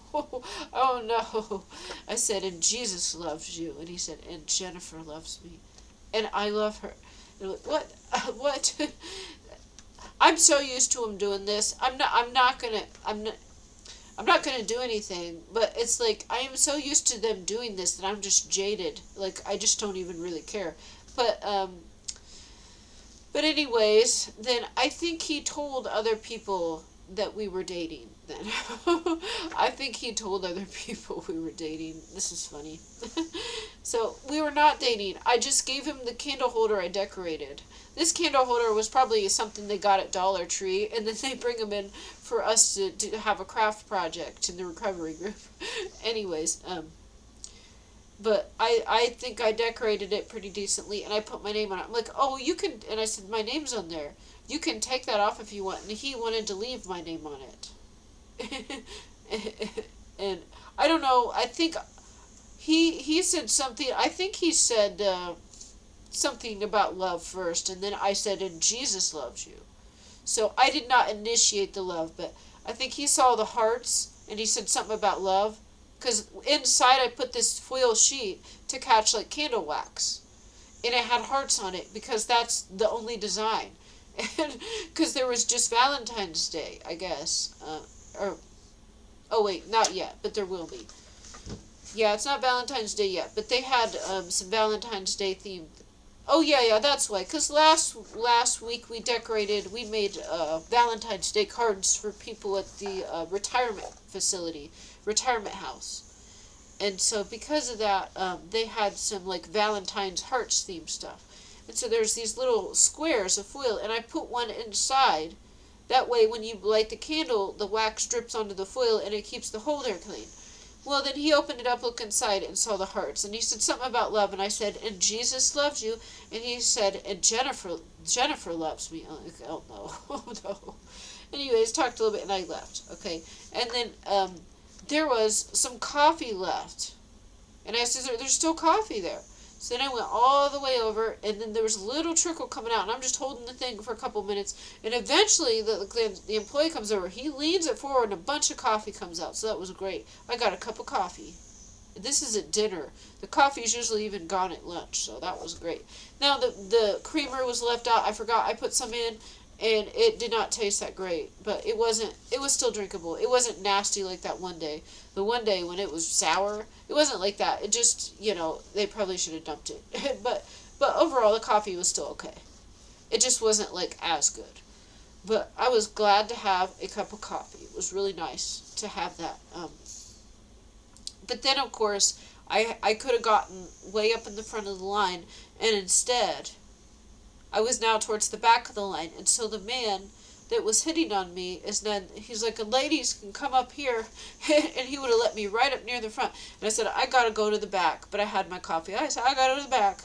oh no. I said, "And Jesus loves you," and he said, "And Jennifer loves me, and I love her." They're like, "What? What?" I'm so used to him doing this. I'm not gonna do anything. But it's like I am so used to them doing this that I'm just jaded. Like I just don't even really care. But anyways, then I think he told other people that we were dating then. I think he told other people we were dating. This is funny. So we were not dating. I just gave him the candle holder I decorated. This candle holder was probably something they got at Dollar Tree, and then they bring them in for us to have a craft project in the recovery group. Anyways, but I think I decorated it pretty decently, and I put my name on it. I'm like, "Oh, you can," and I said, "My name's on there. You can take that off if you want." And he wanted to leave my name on it. And I don't know, I think he said something, I think he said something about love first, and then I said, "And Jesus loves you." So I did not initiate the love, but I think he saw the hearts, and he said something about love. Because inside I put this foil sheet to catch like candle wax. And it had hearts on it because that's the only design. And because there was just Valentine's Day, I guess. Oh wait, not yet, but there will be. Yeah, it's not Valentine's Day yet, but they had some Valentine's Day themed. Oh yeah, that's why. Because last week we made Valentine's Day cards for people at the retirement house. And so because of that, they had some like Valentine's hearts themed stuff. And so there's these little squares of foil, and I put one inside. That way when you light the candle, the wax drips onto the foil and it keeps the holder clean. Well, then he opened it up, looked inside, and saw the hearts. And he said something about love, and I said, "And Jesus loves you." And he said, "And Jennifer loves me." I'm like, "Oh no, oh no." Anyways, talked a little bit, and I left. Okay, and then there was some coffee left, and I said, "There's still coffee there." So then I went all the way over, and then there was a little trickle coming out, and I'm just holding the thing for a couple minutes, and eventually the employee comes over. He leans it forward, and a bunch of coffee comes out, so that was great. I got a cup of coffee. This is at dinner. The coffee is usually even gone at lunch, so that was great. Now, the creamer was left out. I forgot I put some in, and it did not taste that great, but it was still drinkable. It wasn't nasty like that one day. The one day when it was sour, it wasn't like that. It just, they probably should have dumped it. but overall, the coffee was still okay. It just wasn't like as good. But I was glad to have a cup of coffee. It was really nice to have that. But then, of course, I could have gotten way up in the front of the line, and instead I was now towards the back of the line, and so the that was hitting on me is then he's like, ladies can come up here, and he would have let me right up near the front. And I said, I gotta go to the back, but I had my coffee. I said, I gotta go to the back.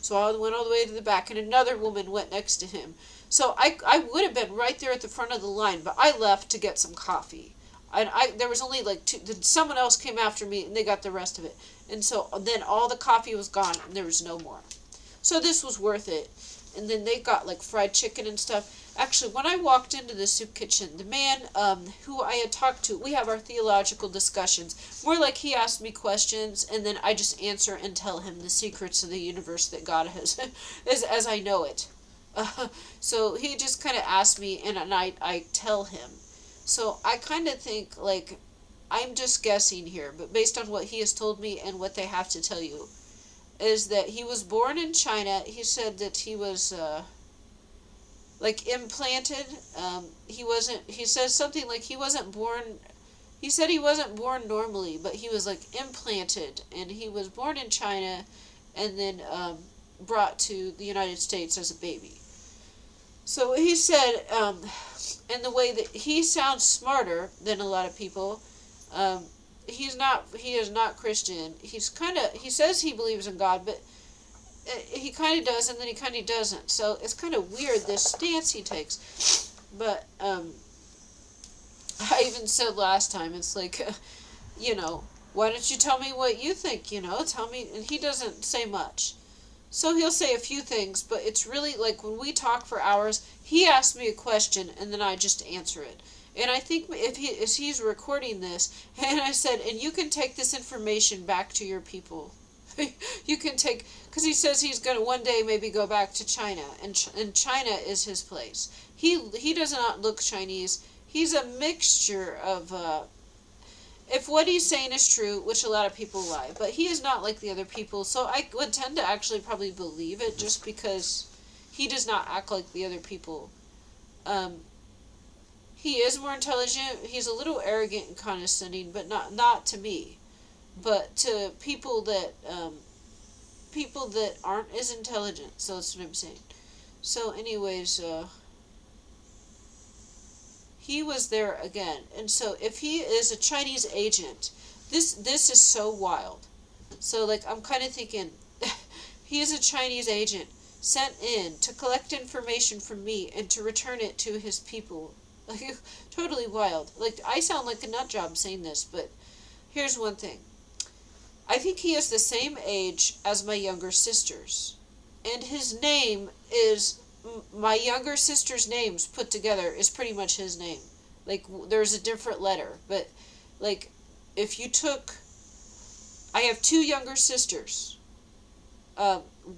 So I went all the way to the back, and another woman went next to him. So I would have been right there at the front of the line, but I left to get some coffee. And there was only like two. Someone else came after me, and they got the rest of it. And so then all the coffee was gone, and there was no more. So this was worth it. And then they got like fried chicken and stuff. Actually, when I walked into the soup kitchen, the man who I had talked to, we have our theological discussions. More like he asked me questions, and then I just answer and tell him the secrets of the universe that God has, as I know it. So he just kind of asked me, and I tell him. So I kind of think, like, I'm just guessing here, but based on what he has told me and what they have to tell you, is that he was born in China. He said that he was, like, implanted. He says something like he wasn't born, he said he wasn't born normally, but he was, like, implanted, and he was born in China and then brought to the United States as a baby. So he said, and the way that he sounds smarter than a lot of people, he is not Christian. He says he believes in God, but he kind of does, and then he kind of doesn't. So it's kind of weird, this stance he takes. But I even said last time, it's like, why don't you tell me what you think, tell me, and he doesn't say much. So he'll say a few things, but it's really like when we talk for hours, he asks me a question, and then I just answer it. And I think if he's recording this, and I said, and you can take this information back to your people. You can take, because he says he's going to one day maybe go back to China, and China is his place. He does not look Chinese. He's a mixture of, if what he's saying is true, which a lot of people lie, but he is not like the other people, so I would tend to actually probably believe it just because he does not act like the other people. He is more intelligent. He's a little arrogant and condescending, but not to me, but to people that aren't as intelligent. So that's what I'm saying. So, anyways, he was there again, and so if he is a Chinese agent, this is so wild. So, like, I'm kind of thinking, he is a Chinese agent sent in to collect information from me and to return it to his people. Like, totally wild. Like, I sound like a nut job saying this, but here's one thing. I think he is the same age as my younger sisters. And his name is, my younger sister's names put together is pretty much his name. Like, there's a different letter. But, like, if you took, I have two younger sisters.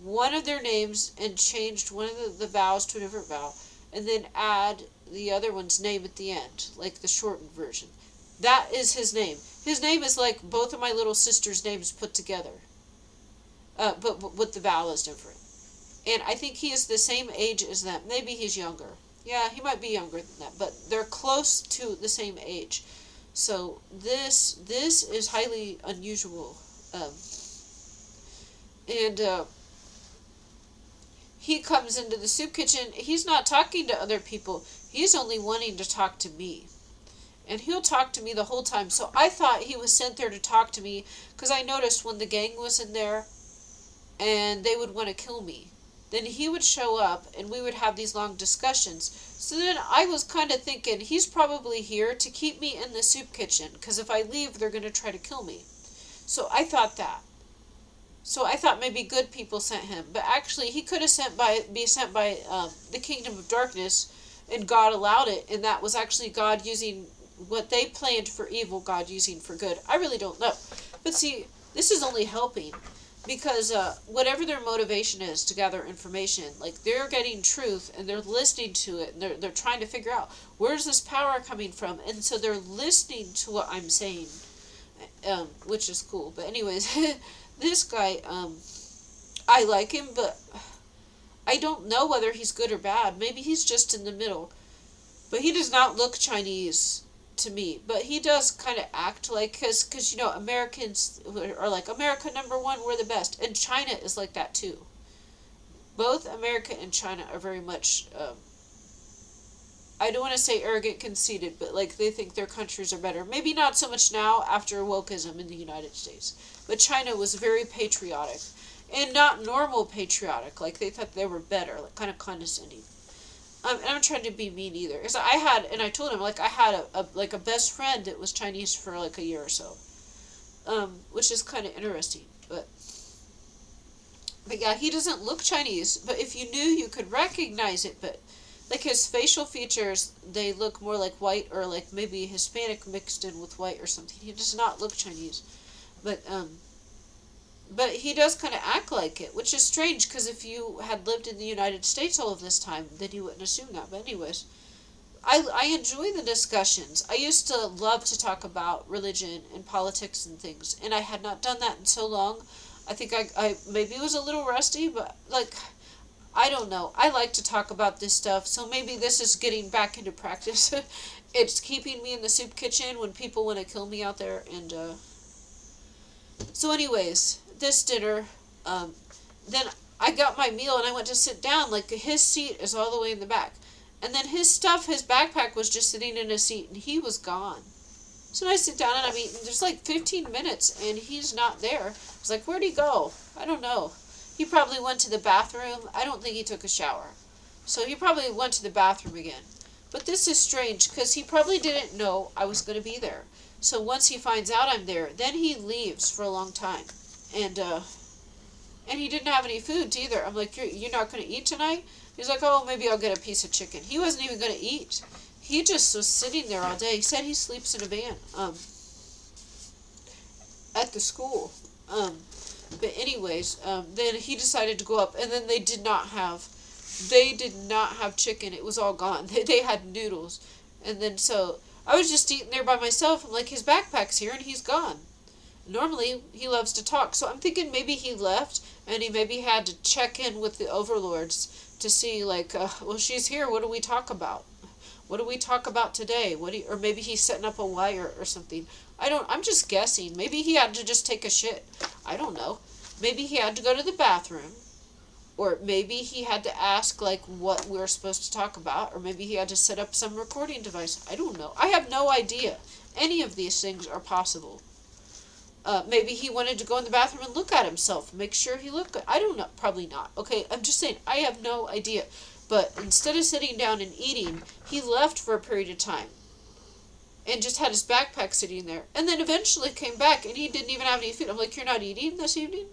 One of their names and changed one of the vowels to a different vowel. And then add the other one's name at the end, like the shortened version. That is his name. His name is like both of my little sisters' names put together. But with the vowel is different. And I think he is the same age as them. Maybe he's younger. Yeah, he might be younger than that, but they're close to the same age. So this is highly unusual. He comes into the soup kitchen. He's not talking to other people. He's only wanting to talk to me. And he'll talk to me the whole time. So I thought he was sent there to talk to me because I noticed when the gang was in there and they would want to kill me, then he would show up and we would have these long discussions. So then I was kind of thinking he's probably here to keep me in the soup kitchen because if I leave, they're going to try to kill me. So I thought that. So I thought maybe good people sent him, but actually he could have be sent by the kingdom of darkness, and God allowed it, and that was actually God using what they planned for evil, God using for good. I really don't know. But see, this is only helping because whatever their motivation is to gather information, like they're getting truth and they're listening to it, and they're trying to figure out where's this power coming from, and so they're listening to what I'm saying, which is cool. But anyways, this guy, I like him, but I don't know whether he's good or bad. Maybe he's just in the middle. But he does not look Chinese to me. But he does kind of act like, because Americans are like, America #1, we're the best. And China is like that too. Both America and China are very much I don't want to say arrogant, conceited, but like they think their countries are better. Maybe not so much now after wokeism in the United States, but China was very patriotic, and not normal patriotic. Like they thought they were better, like kind of condescending. And I'm trying to be mean either, because I had, and I told him like I had a best friend that was Chinese for like a year or so, which is kind of interesting, but yeah, he doesn't look Chinese, but if you knew, you could recognize it. But like his facial features, they look more like white, or like maybe Hispanic mixed in with white or something. He does not look Chinese, but but he does kind of act like it, which is strange because if you had lived in the United States all of this time, then you wouldn't assume that. But anyways, I enjoy the discussions. I used to love to talk about religion and politics and things, and I had not done that in so long. I think I maybe was a little rusty, but like I don't know. I like to talk about this stuff, so maybe this is getting back into practice. It's keeping me in the soup kitchen when people want to kill me out there. And so anyways, this dinner, then I got my meal and I went to sit down. Like his seat is all the way in the back, and then his stuff, his backpack was just sitting in his seat, and he was gone. So I sit down and I'm eating. There's like 15 minutes and he's not there. I was like, where'd he go? I don't know. He probably went to the bathroom. I don't think he took a shower. So he probably went to the bathroom again. But this is strange because he probably didn't know I was going to be there. So once he finds out I'm there, then he leaves for a long time. And he didn't have any food either. I'm like, you're not going to eat tonight? He's like, oh, maybe I'll get a piece of chicken. He wasn't even going to eat. He just was sitting there all day. He said he sleeps in a van at the school. But anyways, then he decided to go up, and then they did not have chicken. It was all gone. They had noodles. And then so I was just eating there by myself. I'm like, his backpack's here and he's gone. Normally he loves to talk. So I'm thinking maybe he left and he maybe had to check in with the overlords to see like, well, she's here. What do we talk about? What do we talk about today? Or maybe he's setting up a wire or something. I'm just guessing. Maybe he had to just take a shit. I don't know. Maybe he had to go to the bathroom. Or maybe he had to ask, like, what we're supposed to talk about. Or maybe he had to set up some recording device. I don't know. I have no idea. Any of these things are possible. Maybe he wanted to go in the bathroom and look at himself. Make sure he looked good. I don't know. Probably not. Okay, I'm just saying. I have no idea. But instead of sitting down and eating, he left for a period of time. And just had his backpack sitting there. And then eventually came back and he didn't even have any food. I'm like, you're not eating this evening?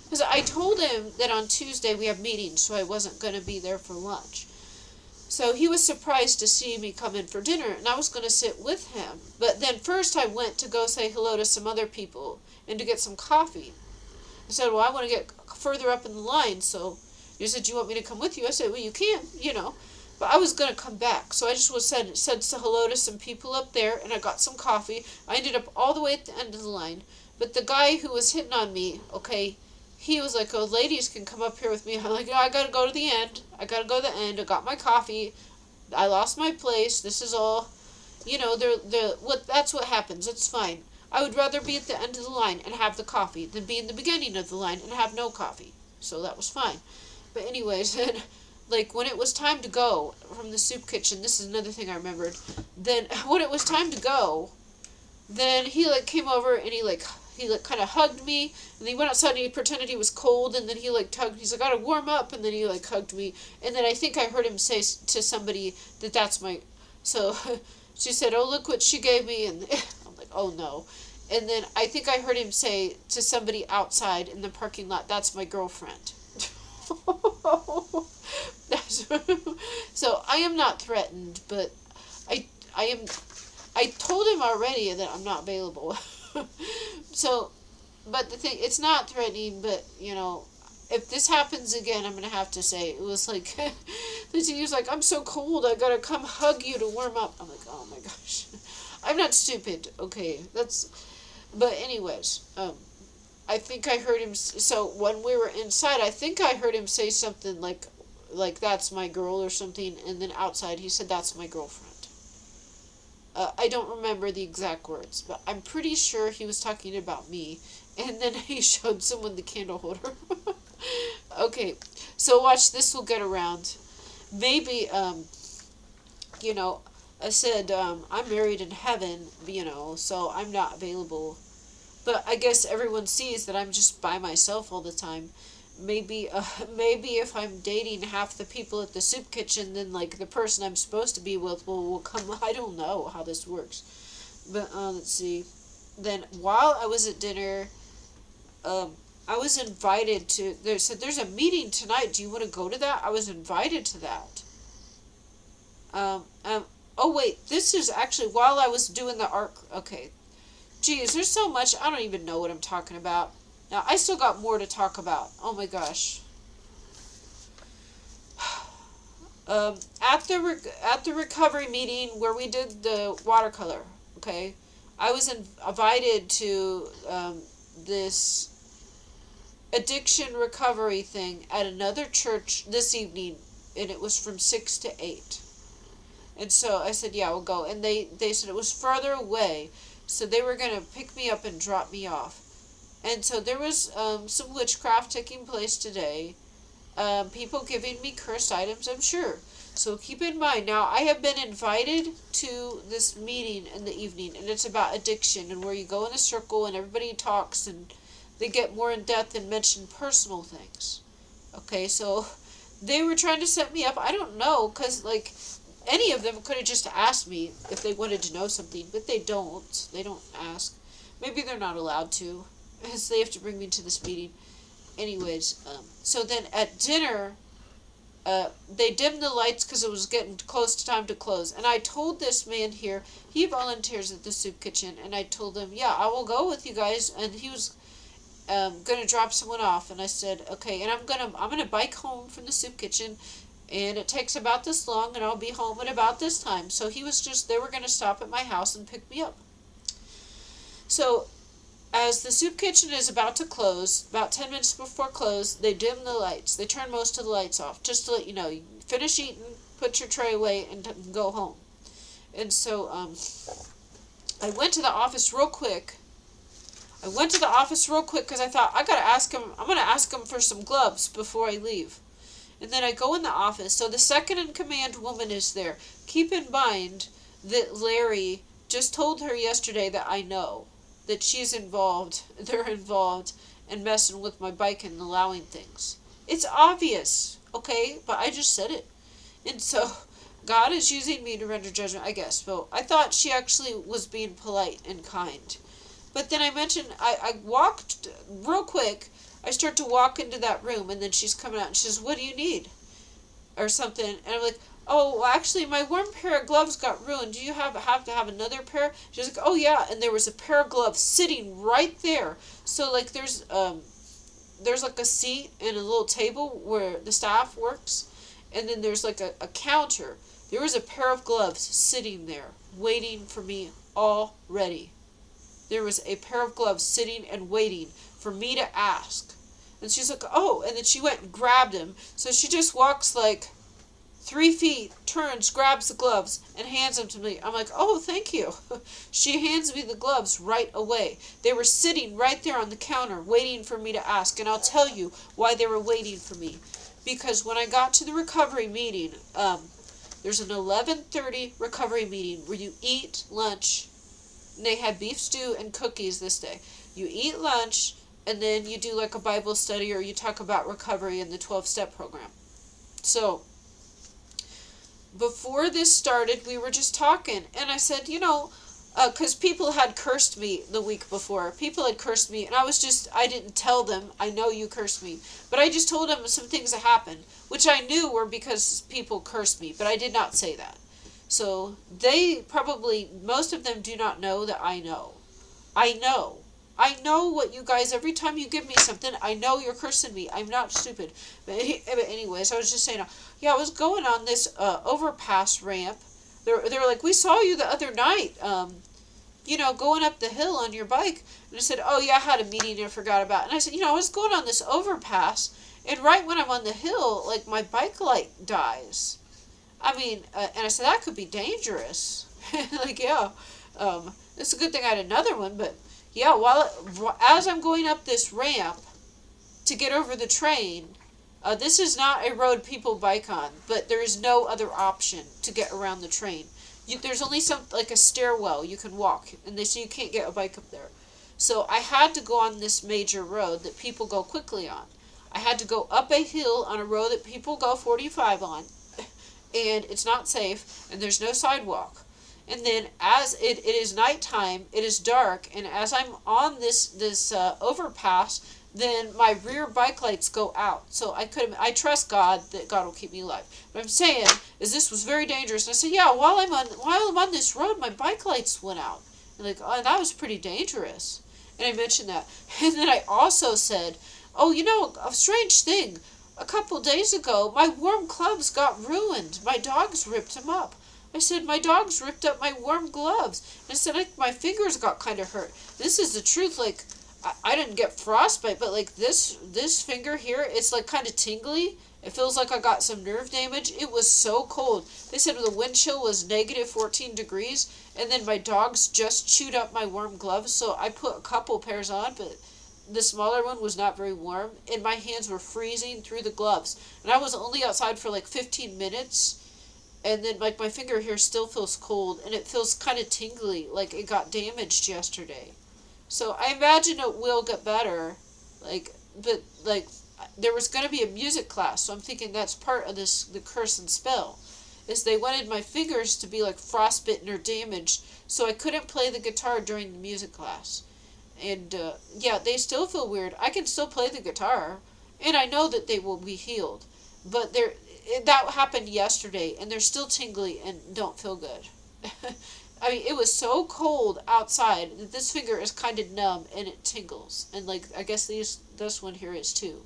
Because I told him that on Tuesday we have meetings, so I wasn't going to be there for lunch. So he was surprised to see me come in for dinner, and I was going to sit with him. But then first I went to go say hello to some other people and to get some coffee. I said, well, I want to get further up in the line, so he said, do you want me to come with you? I said, well, you can, But I was going to come back, so I just said hello to some people up there, and I got some coffee. I ended up all the way at the end of the line. But the guy who was hitting on me, okay, he was like, oh, ladies can come up here with me. I'm like, I gotta go to the end. I got my coffee. I lost my place. This is all, that's what happens. It's fine. I would rather be at the end of the line and have the coffee than be in the beginning of the line and have no coffee. So that was fine. But anyways, like when it was time to go from the soup kitchen, this is another thing I remembered. Then when it was time to go, then he like came over and he kind of hugged me, and he went outside and he pretended he was cold, and then he like tugged, he's like, I gotta warm up, and then he like hugged me, and then I think I heard him say to somebody that's my, so she said, oh, look what she gave me, and I'm like, oh no, and then I think I heard him say to somebody outside in the parking lot, that's my girlfriend. So I am not threatened, but I told him already that I'm not available. So, but the thing, it's not threatening, but, if this happens again, I'm going to have to say, it was like, he was like, I'm so cold, I got to come hug you to warm up. I'm like, oh my gosh. I'm not stupid, okay, but anyways, I think I heard him, so when we were inside, I think I heard him say something like that's my girl or something, and then outside he said, that's my girlfriend. I don't remember the exact words, but I'm pretty sure he was talking about me, and then he showed someone the candle holder. Okay, so watch, this will get around. Maybe, you know, I said, I'm married in heaven, so I'm not available. But I guess everyone sees that I'm just by myself all the time. Maybe, maybe if I'm dating half the people at the soup kitchen, then like the person I'm supposed to be with will come. I don't know how this works. But let's see. Then while I was at dinner, um, I was invited to. They said there's a meeting tonight. Do you want to go to that? I was invited to that. Um, um, oh wait, this is actually while I was doing the art. Okay, geez, there's so much I don't even know what I'm talking about. Now I still got more to talk about. Oh my gosh. At the recovery meeting where we did the watercolor, okay, I was invited to this addiction recovery thing at another church this evening, and it was from 6 to 8. And so I said, yeah, we'll go. And they said it was further away, so they were gonna pick me up and drop me off. And so there was some witchcraft taking place today. People giving me cursed items, I'm sure. So keep in mind, now I have been invited to this meeting in the evening, and it's about addiction, and where you go in a circle and everybody talks, and they get more in depth and mention personal things. Okay, so they were trying to set me up. I don't know, because, like, any of them could have just asked me if they wanted to know something, but they don't. They don't ask. Maybe they're not allowed to, because they have to bring me to this meeting. Anyways, so then at dinner, they dimmed the lights because it was getting close to time to close. And I told this man here, he volunteers at the soup kitchen, and I told him, yeah, I will go with you guys. And he was gonna drop someone off, and I said, okay, and I'm gonna bike home from the soup kitchen, and it takes about this long, and I'll be home at about this time. So they were gonna stop at my house and pick me up. So as the soup kitchen is about to close, about 10 minutes before close, they dim the lights. They turn most of the lights off, just to let you know. You finish eating, put your tray away, and go home. And so I went to the office real quick. Because I thought, I'm going to ask him for some gloves before I leave. And then I go in the office. So the second in command woman is there. Keep in mind that Larry just told her yesterday that I know that they're involved in messing with my bike and allowing things. It's obvious, okay? But I just said it. And so God is using me to render judgment, I guess. So I thought she actually was being polite and kind. But then I mentioned, I walked real quick. I start to walk into that room, and then she's coming out, and she says, what do you need? Or something. And I'm like, oh, well, actually, my one pair of gloves got ruined. Do you have to have another pair? She's like, oh, yeah. And there was a pair of gloves sitting right there. So, like, there's like a seat and a little table where the staff works. And then there's like a counter. There was a pair of gloves sitting there waiting for me already. There was a pair of gloves sitting and waiting for me to ask. And she's like, oh. And then she went and grabbed him. So she just walks like 3 feet, turns, grabs the gloves, and hands them to me. I'm like, oh, thank you. She hands me the gloves right away. They were sitting right there on the counter waiting for me to ask. And I'll tell you why they were waiting for me. Because when I got to the recovery meeting, there's an 11:30 recovery meeting where you eat lunch. And they had beef stew and cookies this day. You eat lunch, and then you do like a Bible study, or you talk about recovery in the 12-step program. So before this started, we were just talking, and I said, because people had cursed me the week before. People had cursed me, and I didn't tell them, I know you cursed me. But I just told them some things that happened, which I knew were because people cursed me, but I did not say that. So most of them do not know that I know. I know what you guys, every time you give me something, I know you're cursing me. I'm not stupid. But anyways, I was just saying, yeah, I was going on this overpass ramp. They were like, we saw you the other night, going up the hill on your bike. And I said, oh, yeah, I had a meeting and I forgot about it. And I said, I was going on this overpass, and right when I'm on the hill, like, my bike light dies. I mean, and I said, that could be dangerous. Like, yeah, it's a good thing I had another one, but yeah, as I'm going up this ramp to get over the train, This is not a road people bike on, but there is no other option to get around the train. There's only some like a stairwell you can walk, and they say you can't get a bike up there. So I had to go on this major road that people go quickly on. I had to go up a hill on a road that people go 45 on, and it's not safe, and there's no sidewalk. And then as it is nighttime, it is dark, and as I'm on this overpass, then my rear bike lights go out. So I trust God that God will keep me alive. But I'm saying is this was very dangerous. And I said, yeah, while I'm on this road, my bike lights went out. And like, oh, that was pretty dangerous. And I mentioned that. And then I also said, oh, a strange thing. A couple days ago, my warm gloves got ruined. My dogs ripped them up. I said, my dogs ripped up my warm gloves. And I said, my fingers got kind of hurt. This is the truth. Like, I didn't get frostbite, but like this finger here, it's like kind of tingly. It feels like I got some nerve damage. It was so cold. They said the wind chill was negative 14 degrees, and then my dogs just chewed up my warm gloves, so I put a couple pairs on, but the smaller one was not very warm, and my hands were freezing through the gloves. And I was only outside for like 15 minutes, and then like my finger here still feels cold, and it feels kind of tingly, like it got damaged yesterday. So I imagine it will get better, but there was going to be a music class, so I'm thinking that's part of the curse and spell, is they wanted my fingers to be like frostbitten or damaged, so I couldn't play the guitar during the music class. And yeah, they still feel weird. I can still play the guitar, and I know that they will be healed, but that happened yesterday, and they're still tingly and don't feel good. I mean, it was so cold outside that this finger is kind of numb and it tingles, and like I guess this one here is too.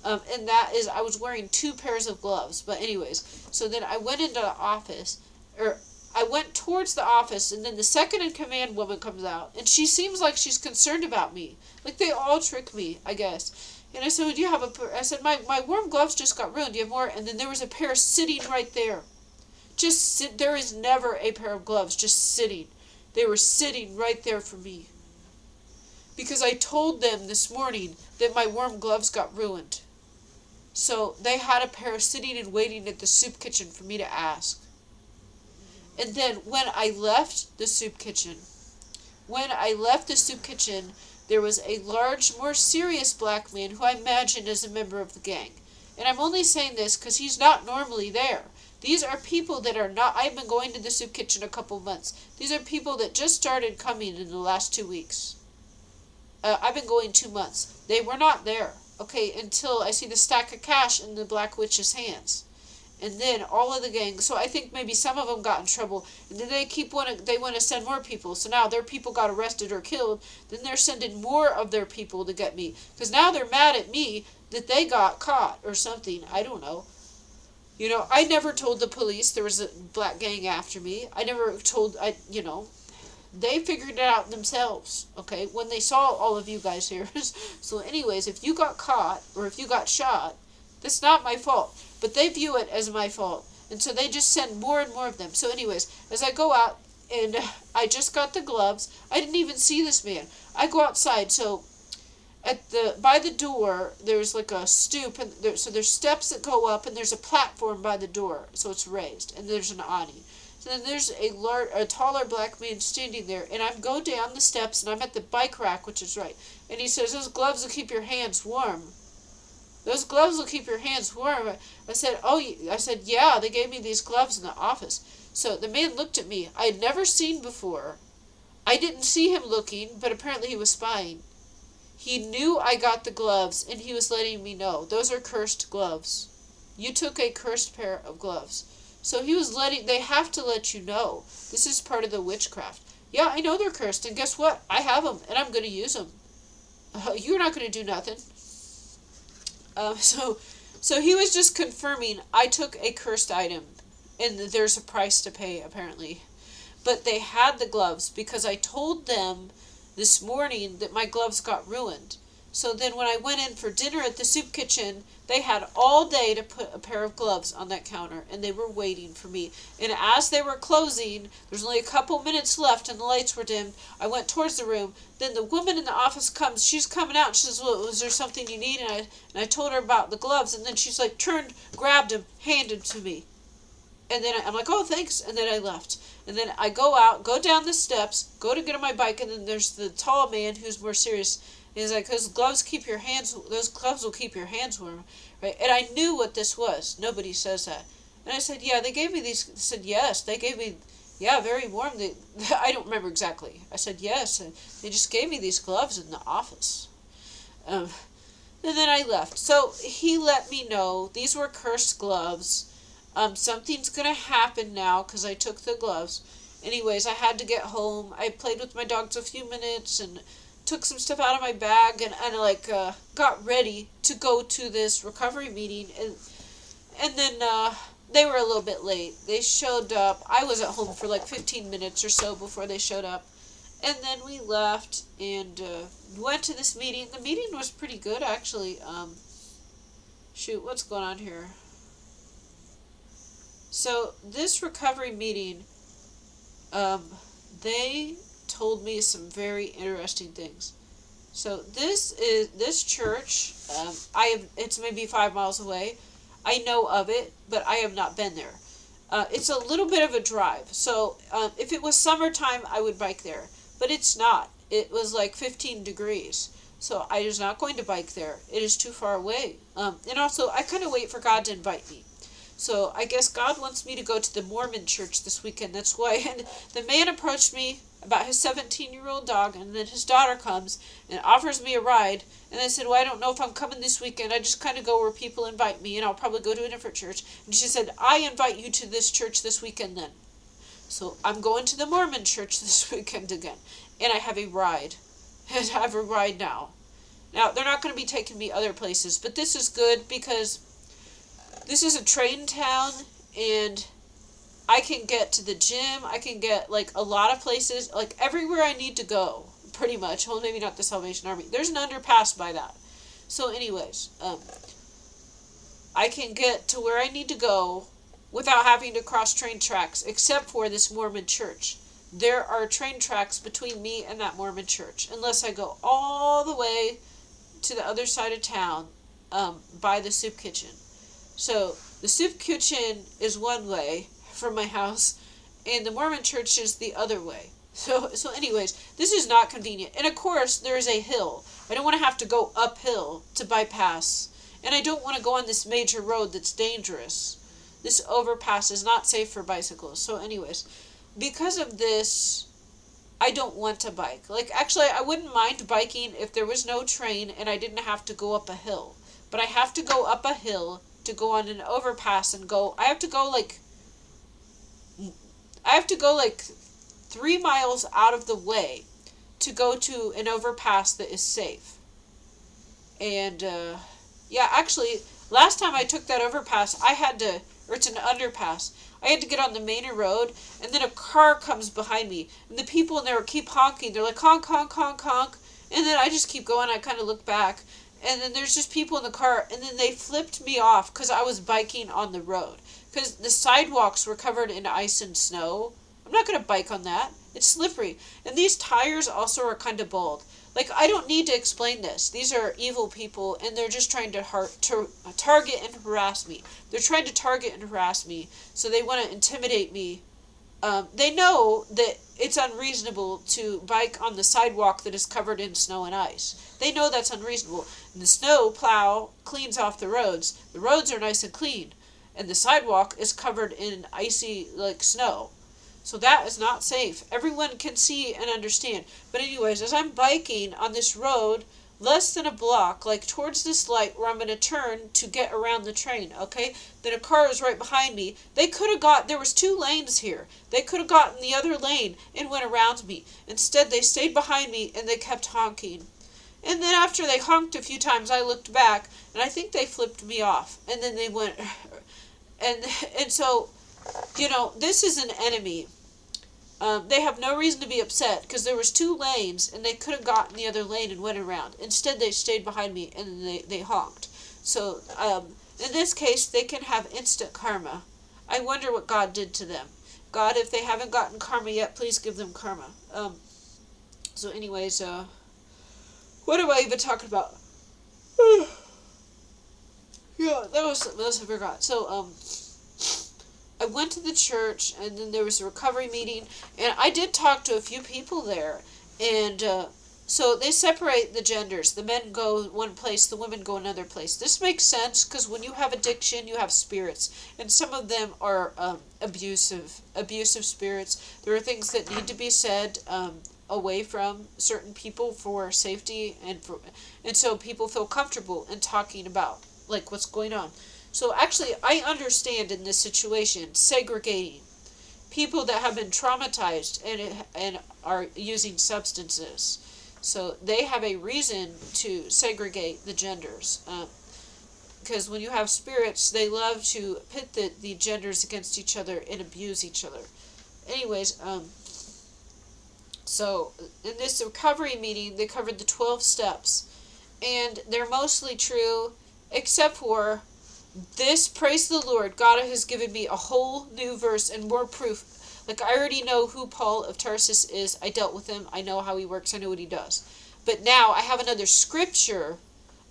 And that is, I was wearing 2 pairs of gloves, but anyways, so then I went into the office, or I went towards the office, and then the second in command woman comes out, and she seems like she's concerned about me. Like, they all trick me, I guess. And I said, well, do you have I said, my warm gloves just got ruined, do you have more? And then there was a pair sitting right there. There is never a pair of gloves just sitting. They were sitting right there for me. Because I told them this morning that my warm gloves got ruined. So they had a pair sitting and waiting at the soup kitchen for me to ask. And then when I left the soup kitchen, there was a large, more serious black man who I imagine is a member of the gang. And I'm only saying this because he's not normally there. These are people that are not, I've been going to the soup kitchen a couple of months. These are people that just started coming in the last 2 weeks. I've been going 2 months. They were not there, okay, until I see the stack of cash in the Black Witch's hands. And then all of the gang, so I think maybe some of them got in trouble, and then they want to send more people. So now their people got arrested or killed, then they're sending more of their people to get me. Because now they're mad at me that they got caught or something. I don't know. I never told the police there was a black gang after me. I never told, they figured it out themselves, okay, when they saw all of you guys here. So anyways, if you got caught or if you got shot, that's not my fault. But they view it as my fault. And so they just send more and more of them. So anyways, as I go out, and I just got the gloves, I didn't even see this man. I go outside, so by the door, there's like a stoop, and so there's steps that go up, and there's a platform by the door, so it's raised, and there's an awning. So then there's a taller black man standing there, and I go down the steps, and I'm at the bike rack, which is right, and he says, those gloves will keep your hands warm. Those gloves will keep your hands warm. I said, yeah, they gave me these gloves in the office. So the man looked at me. I had never seen before. I didn't see him looking, but apparently he was spying. He knew I got the gloves, and he was letting me know. Those are cursed gloves. You took a cursed pair of gloves. So they have to let you know. This is part of the witchcraft. Yeah, I know they're cursed, and guess what? I have them, and I'm going to use them. You're not going to do nothing. So he was just confirming I took a cursed item, and there's a price to pay, apparently. But they had the gloves, because I told them this morning that my gloves got ruined. So then when I went in for dinner at the soup kitchen, they had all day to put a pair of gloves on that counter, and they were waiting for me. And as they were closing, there's only a couple minutes left and the lights were dimmed. I went towards the room. Then the woman in the office comes. She's coming out. She says, well, was there something you need? And I told her about the gloves. And then she's like, turned, grabbed them, handed them to me. And then I'm like, oh, thanks. And then I left. And then I go out, go down the steps, go to get on my bike, and then there's the tall man who's more serious. He's like, those gloves will keep your hands warm, right? And I knew what this was. Nobody says that. And I said, yeah, they gave me these. They said, yes, they gave me, yeah, very warm. I don't remember exactly. I said, yes, and they just gave me these gloves in the office. And then I left. So he let me know these were cursed gloves. Something's going to happen now because I took the gloves. Anyways, I had to get home. I played with my dogs a few minutes and took some stuff out of my bag and got ready to go to this recovery meeting. And then they were a little bit late. They showed up. I was at home for like 15 minutes or so before they showed up. And then we left and went to this meeting. The meeting was pretty good, actually. Shoot, what's going on here? So this recovery meeting, they told me some very interesting things. So this church. It's maybe 5 miles away. I know of it, but I have not been there. It's a little bit of a drive. So if it was summertime, I would bike there, but it's not. It was like 15 degrees. So I was not going to bike there. It is too far away. And also, I kind of wait for God to invite me. So I guess God wants me to go to the Mormon church this weekend. That's why. And the man approached me about his 17-year-old dog, and then his daughter comes and offers me a ride. And I said, well, I don't know if I'm coming this weekend. I just kind of go where people invite me, and I'll probably go to a different church. And she said, I invite you to this church this weekend then. So I'm going to the Mormon church this weekend again. And I have a ride. And I have a ride now. Now, they're not going to be taking me other places, but this is good because this is a train town, and I can get to the gym. I can get, like, a lot of places, like, everywhere I need to go, pretty much. Well, maybe not the Salvation Army. There's an underpass by that. So, anyways, I can get to where I need to go without having to cross train tracks, except for this Mormon church. There are train tracks between me and that Mormon church, unless I go all the way to the other side of town, by the soup kitchen. So the soup kitchen is one way from my house, and the Mormon church is the other way. So anyways, this is not convenient. And of course, there is a hill. I don't want to have to go uphill to bypass, and I don't want to go on this major road that's dangerous. This overpass is not safe for bicycles. So anyways, because of this, I don't want to bike. Like, actually, I wouldn't mind biking if there was no train and I didn't have to go up a hill. But I have to go up a hill to go on an overpass and go. I have to go like 3 miles out of the way to go to an overpass that is safe. And yeah, actually, last time I took that overpass, it's an underpass. I had to get on the main road, and then a car comes behind me, and the people in there keep honking. They're like, honk, honk, honk, honk. And then I just keep going. I kind of look back, and then there's just people in the car, and then they flipped me off because I was biking on the road. Because the sidewalks were covered in ice and snow. I'm not going to bike on that. It's slippery. And these tires also are kind of bald. Like, I don't need to explain this. These are evil people, and they're just trying to target and harass me. They're trying to target and harass me, so they want to intimidate me. They know that it's unreasonable to bike on the sidewalk that is covered in snow and ice. They know that's unreasonable. And the snow plow cleans off the roads. The roads are nice and clean, and the sidewalk is covered in icy, like, snow. So that is not safe. Everyone can see and understand. But anyways, as I'm biking on this road, less than a block, like towards this light where I'm going to turn to get around the train, okay? Then a car is right behind me. There was 2 lanes here. They could have gotten the other lane and went around me. Instead, they stayed behind me and they kept honking. And then after they honked a few times, I looked back, and I think they flipped me off. And then they went, and so, you know, this is an enemy. They have no reason to be upset because there was 2 lanes and they could have gotten the other lane and went around. Instead, they stayed behind me and they honked. So, in this case, they can have instant karma. I wonder what God did to them. God, if they haven't gotten karma yet, please give them karma. So anyways, what am I even talking about? Yeah, that was something else I forgot. So, I went to the church, and then there was a recovery meeting, and I did talk to a few people there, and so they separate the genders. The men go one place, the women go another place. This makes sense, because when you have addiction, you have spirits, and some of them are abusive spirits. There are things that need to be said away from certain people for safety, and so people feel comfortable in talking about like what's going on. So actually, I understand in this situation segregating people that have been traumatized and are using substances. So they have a reason to segregate the genders. Because when you have spirits, they love to pit the genders against each other and abuse each other. Anyways, so in this recovery meeting, they covered the 12 steps. And they're mostly true, except for this. Praise the Lord, God has given me a whole new verse and more proof. Like, I already know who Paul of Tarsus is. I dealt with him. I know how he works. I know what he does. But now I have another scripture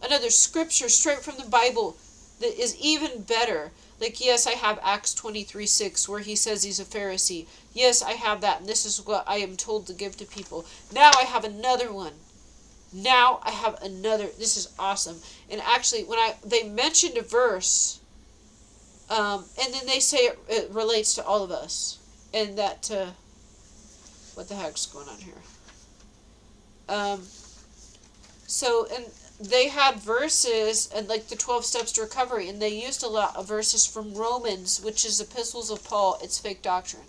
straight from the Bible that is even better. Like, yes, I have Acts 23:6 where he says he's a Pharisee. Yes, I have that, and this is what I am told to give to people. Now I have another one. This is awesome. And actually, when they mentioned a verse, and then they say it relates to all of us. And that, what the heck's going on here? And they had verses, and like the 12 steps to recovery, and they used a lot of verses from Romans, which is epistles of Paul. It's fake doctrine.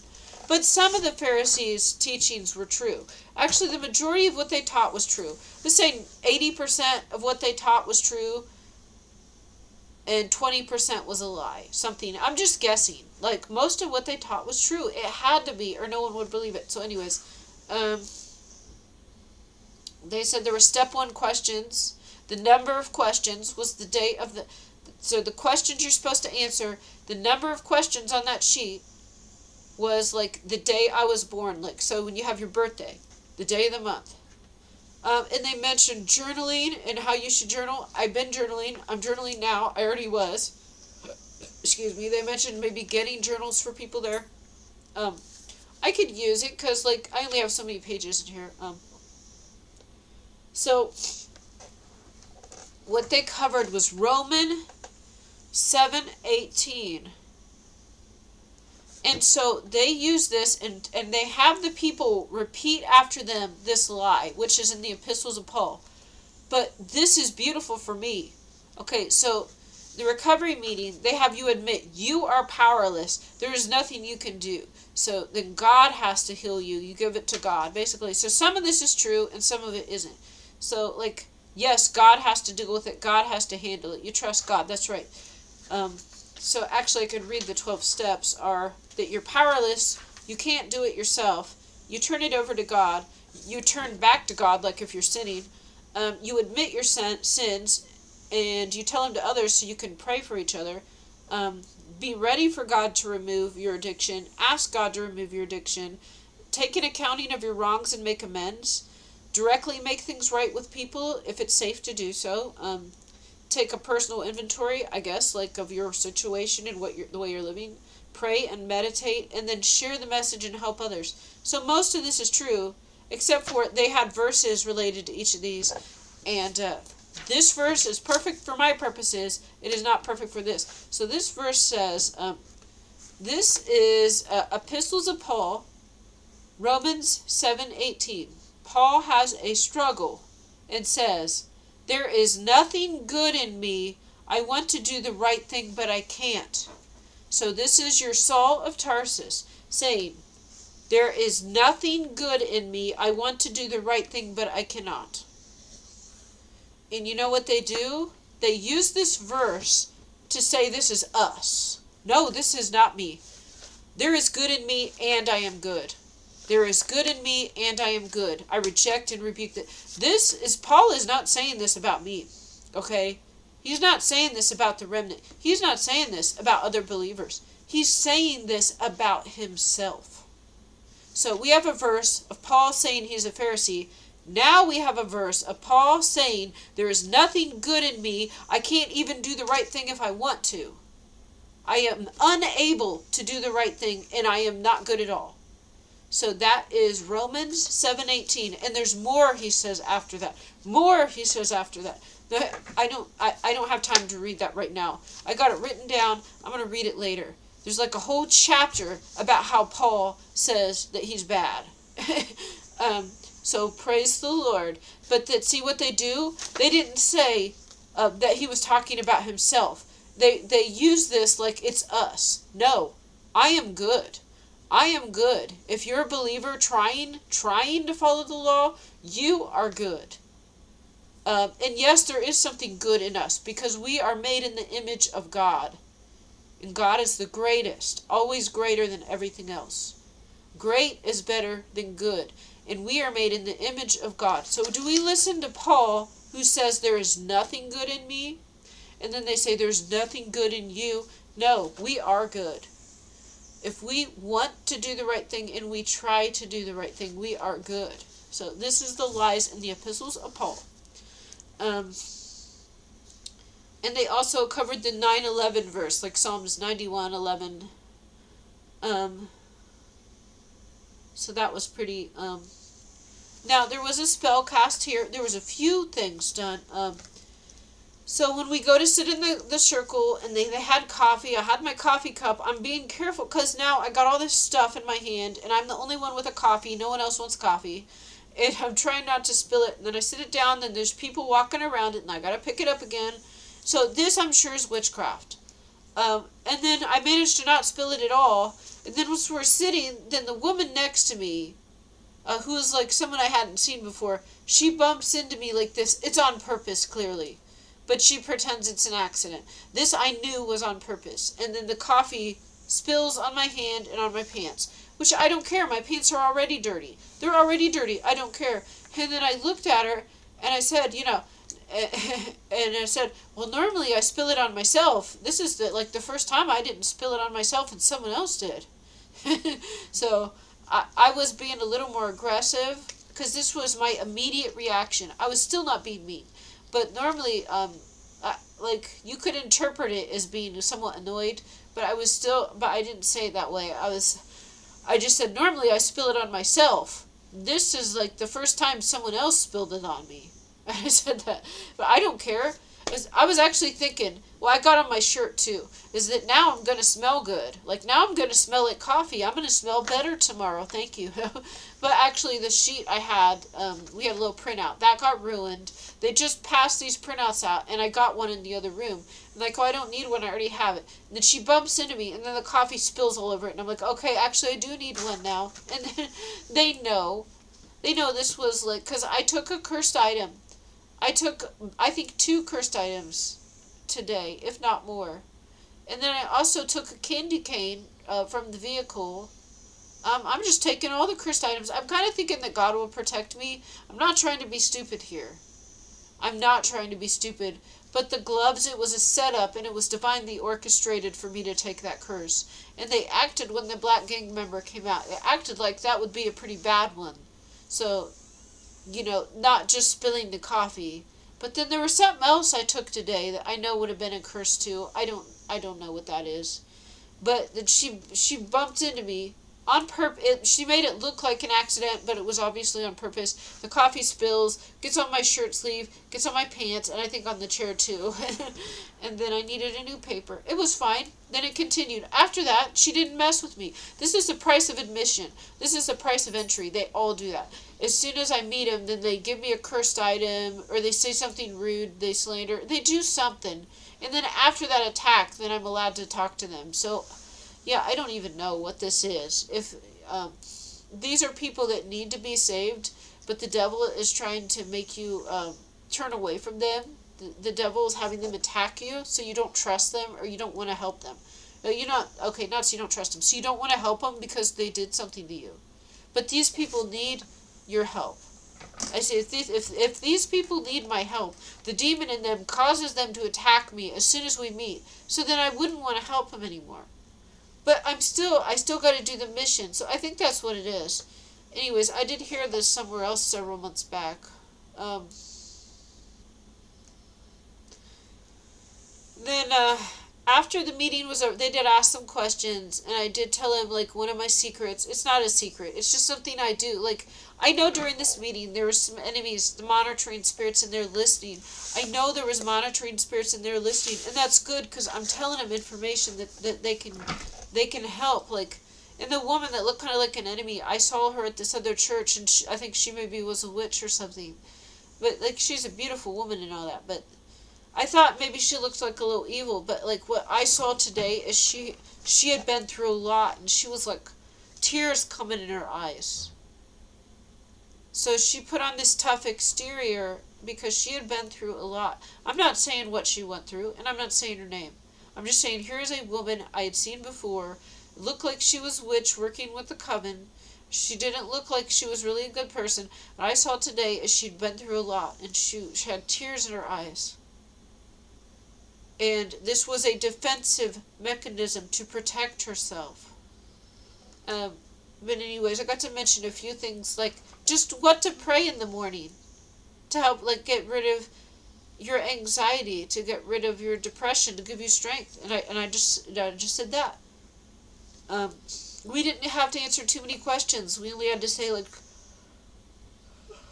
But some of the Pharisees' teachings were true. Actually, the majority of what they taught was true. Let's say 80% of what they taught was true, and 20% was a lie. Something. I'm just guessing. Like, most of what they taught was true. It had to be, or no one would believe it. So anyways, they said there were step 1 questions. The number of questions was the date of the... So the questions you're supposed to answer, the number of questions on that sheet was like the day I was born. Like, so when you have your birthday, the day of the month. And they mentioned journaling and how you should journal. I've been journaling. I'm journaling now. I already was. Excuse me. They mentioned maybe getting journals for people there. I could use it because, like, I only have so many pages in here. So what they covered was Romans 7:18. And so they use this, and they have the people repeat after them this lie, which is in the epistles of Paul. But this is beautiful for me. Okay, so the recovery meeting, they have you admit you are powerless. There is nothing you can do. So then God has to heal you. You give it to God, basically. So some of this is true, and some of it isn't. So, like, yes, God has to deal with it. God has to handle it. You trust God. That's right. So actually I could read the 12 steps are that you're powerless, you can't do it yourself, you turn it over to God, you turn back to God, like if you're sinning, you admit your sins, and you tell them to others so you can pray for each other, be ready for God to remove your addiction, ask God to remove your addiction, take an accounting of your wrongs and make amends, directly make things right with people if it's safe to do so, take a personal inventory, I guess, like of your situation and the way you're living. Pray and meditate, and then share the message and help others. So most of this is true, except for they had verses related to each of these. And this verse is perfect for my purposes. It is not perfect for this. So this verse says, this is epistles of Paul, Romans 7:18. Paul has a struggle and says, there is nothing good in me. I want to do the right thing, but I can't. So this is your Saul of Tarsus saying, there is nothing good in me. I want to do the right thing, but I cannot. And you know what they do? They use this verse to say this is us. No, this is not me. There is good in me, and I am good. There is good in me, and I am good. I reject and rebuke that. Paul is not saying this about me, okay? He's not saying this about the remnant. He's not saying this about other believers. He's saying this about himself. So we have a verse of Paul saying he's a Pharisee. Now we have a verse of Paul saying there is nothing good in me. I can't even do the right thing if I want to. I am unable to do the right thing, and I am not good at all. So that is Romans 7:18, and there's more he says after that. More he says after that. I don't have time to read that right now. I got it written down. I'm going to read it later. There's like a whole chapter about how Paul says that he's bad. So praise the Lord. But see what they do? They didn't say that he was talking about himself. They use this like it's us. No, I am good. I am good. If you're a believer trying to follow the law, you are good. And yes, there is something good in us because we are made in the image of God. And God is the greatest, always greater than everything else. Great is better than good. And we are made in the image of God. So do we listen to Paul, who says there is nothing good in me? And then they say there's nothing good in you. No, we are good. If we want to do the right thing and we try to do the right thing, we are good. So this is the lies in the epistles of Paul. And they also covered the 9:11 verse, like Psalms 91:11. So that was pretty. Now there was a spell cast here. There was a few things done. So when we go to sit in the circle and they had coffee, I had my coffee cup. I'm being careful because now I got all this stuff in my hand and I'm the only one with a coffee. No one else wants coffee. And I'm trying not to spill it. And then I sit it down. Then there's people walking around it and I got to pick it up again. So this I'm sure is witchcraft. And then I managed to not spill it at all. And then once we're sitting, then the woman next to me, who is like someone I hadn't seen before, she bumps into me like this. It's on purpose, clearly. But she pretends it's an accident. This I knew was on purpose. And then the coffee spills on my hand and on my pants. Which I don't care. My pants are already dirty. They're already dirty. I don't care. And then I looked at her and I said, and I said, well, normally I spill it on myself. This is the first time I didn't spill it on myself and someone else did. So I was being a little more aggressive because this was my immediate reaction. I was still not being mean. But normally, you could interpret it as being somewhat annoyed, but I didn't say it that way. I just said, normally I spill it on myself. This is like the first time someone else spilled it on me. I said that, but I don't care. I was actually thinking, well, I got on my shirt too, is that now I'm going to smell good. Like now I'm going to smell like coffee. I'm going to smell better tomorrow. Thank you. But actually the sheet I had, we had a little printout. That got ruined. They just passed these printouts out and I got one in the other room. I'm like, oh, I don't need one. I already have it. And then she bumps into me and then the coffee spills all over it. And I'm like, okay, actually I do need one now. And then they know this was like, because I took a cursed item. I took, I think, 2 cursed items today, if not more. And then I also took a candy cane from the vehicle. I'm just taking all the cursed items. I'm kind of thinking that God will protect me. I'm not trying to be stupid here. I'm not trying to be stupid. But the gloves, it was a setup, and it was divinely orchestrated for me to take that curse. And they acted, when the black gang member came out, they acted like that would be a pretty bad one. So, not just spilling the coffee. But then there was something else I took today that I know would have been a curse too. I don't know what that is. But then she bumped into me on purpose. She made it look like an accident, but it was obviously on purpose. The coffee spills, gets on my shirt sleeve, gets on my pants, and I think on the chair too. And then I needed a new paper. It was fine. Then it continued. After that, she didn't mess with me. This is the price of admission. This is the price of entry. They all do that. As soon as I meet them, then they give me a cursed item, or they say something rude, they slander, they do something. And then after that attack, then I'm allowed to talk to them. So, yeah, I don't even know what this is. If these are people that need to be saved, but the devil is trying to make you turn away from them. The devil is having them attack you, so you don't trust them or you don't want to help them. Not so you don't trust them. So you don't want to help them because they did something to you. but these people need your help. I say, if these people need my help, the demon in them causes them to attack me as soon as we meet, so then I wouldn't want to help them anymore. But I still got to do the mission, so I think that's what it is. Anyways, I did hear this somewhere else several months back. Um, then after the meeting was over, they did ask some questions, and I did tell him, like, one of my secrets. It's not a secret. It's just something I do. Like, I know during this meeting there were some enemies, the monitoring spirits in there listening. I know there was monitoring spirits in there listening, and that's good because I'm telling them information that they can help. Like, and the woman that looked kind of like an enemy, I saw her at this other church, and I think she maybe was a witch or something. But, like, she's a beautiful woman and all that, but I thought maybe she looked like a little evil, but like what I saw today is she had been through a lot, and she was like tears coming in her eyes. So she put on this tough exterior because she had been through a lot. I'm not saying what she went through, and I'm not saying her name. I'm just saying here is a woman I had seen before. Looked like she was a witch working with the coven. She didn't look like she was really a good person. And I saw today is she'd been through a lot, and she had tears in her eyes. And this was a defensive mechanism to protect herself. But anyways, I got to mention a few things, like just what to pray in the morning to help, like, get rid of your anxiety, to get rid of your depression, to give you strength. And I just said that. We didn't have to answer too many questions. We only had to say, like,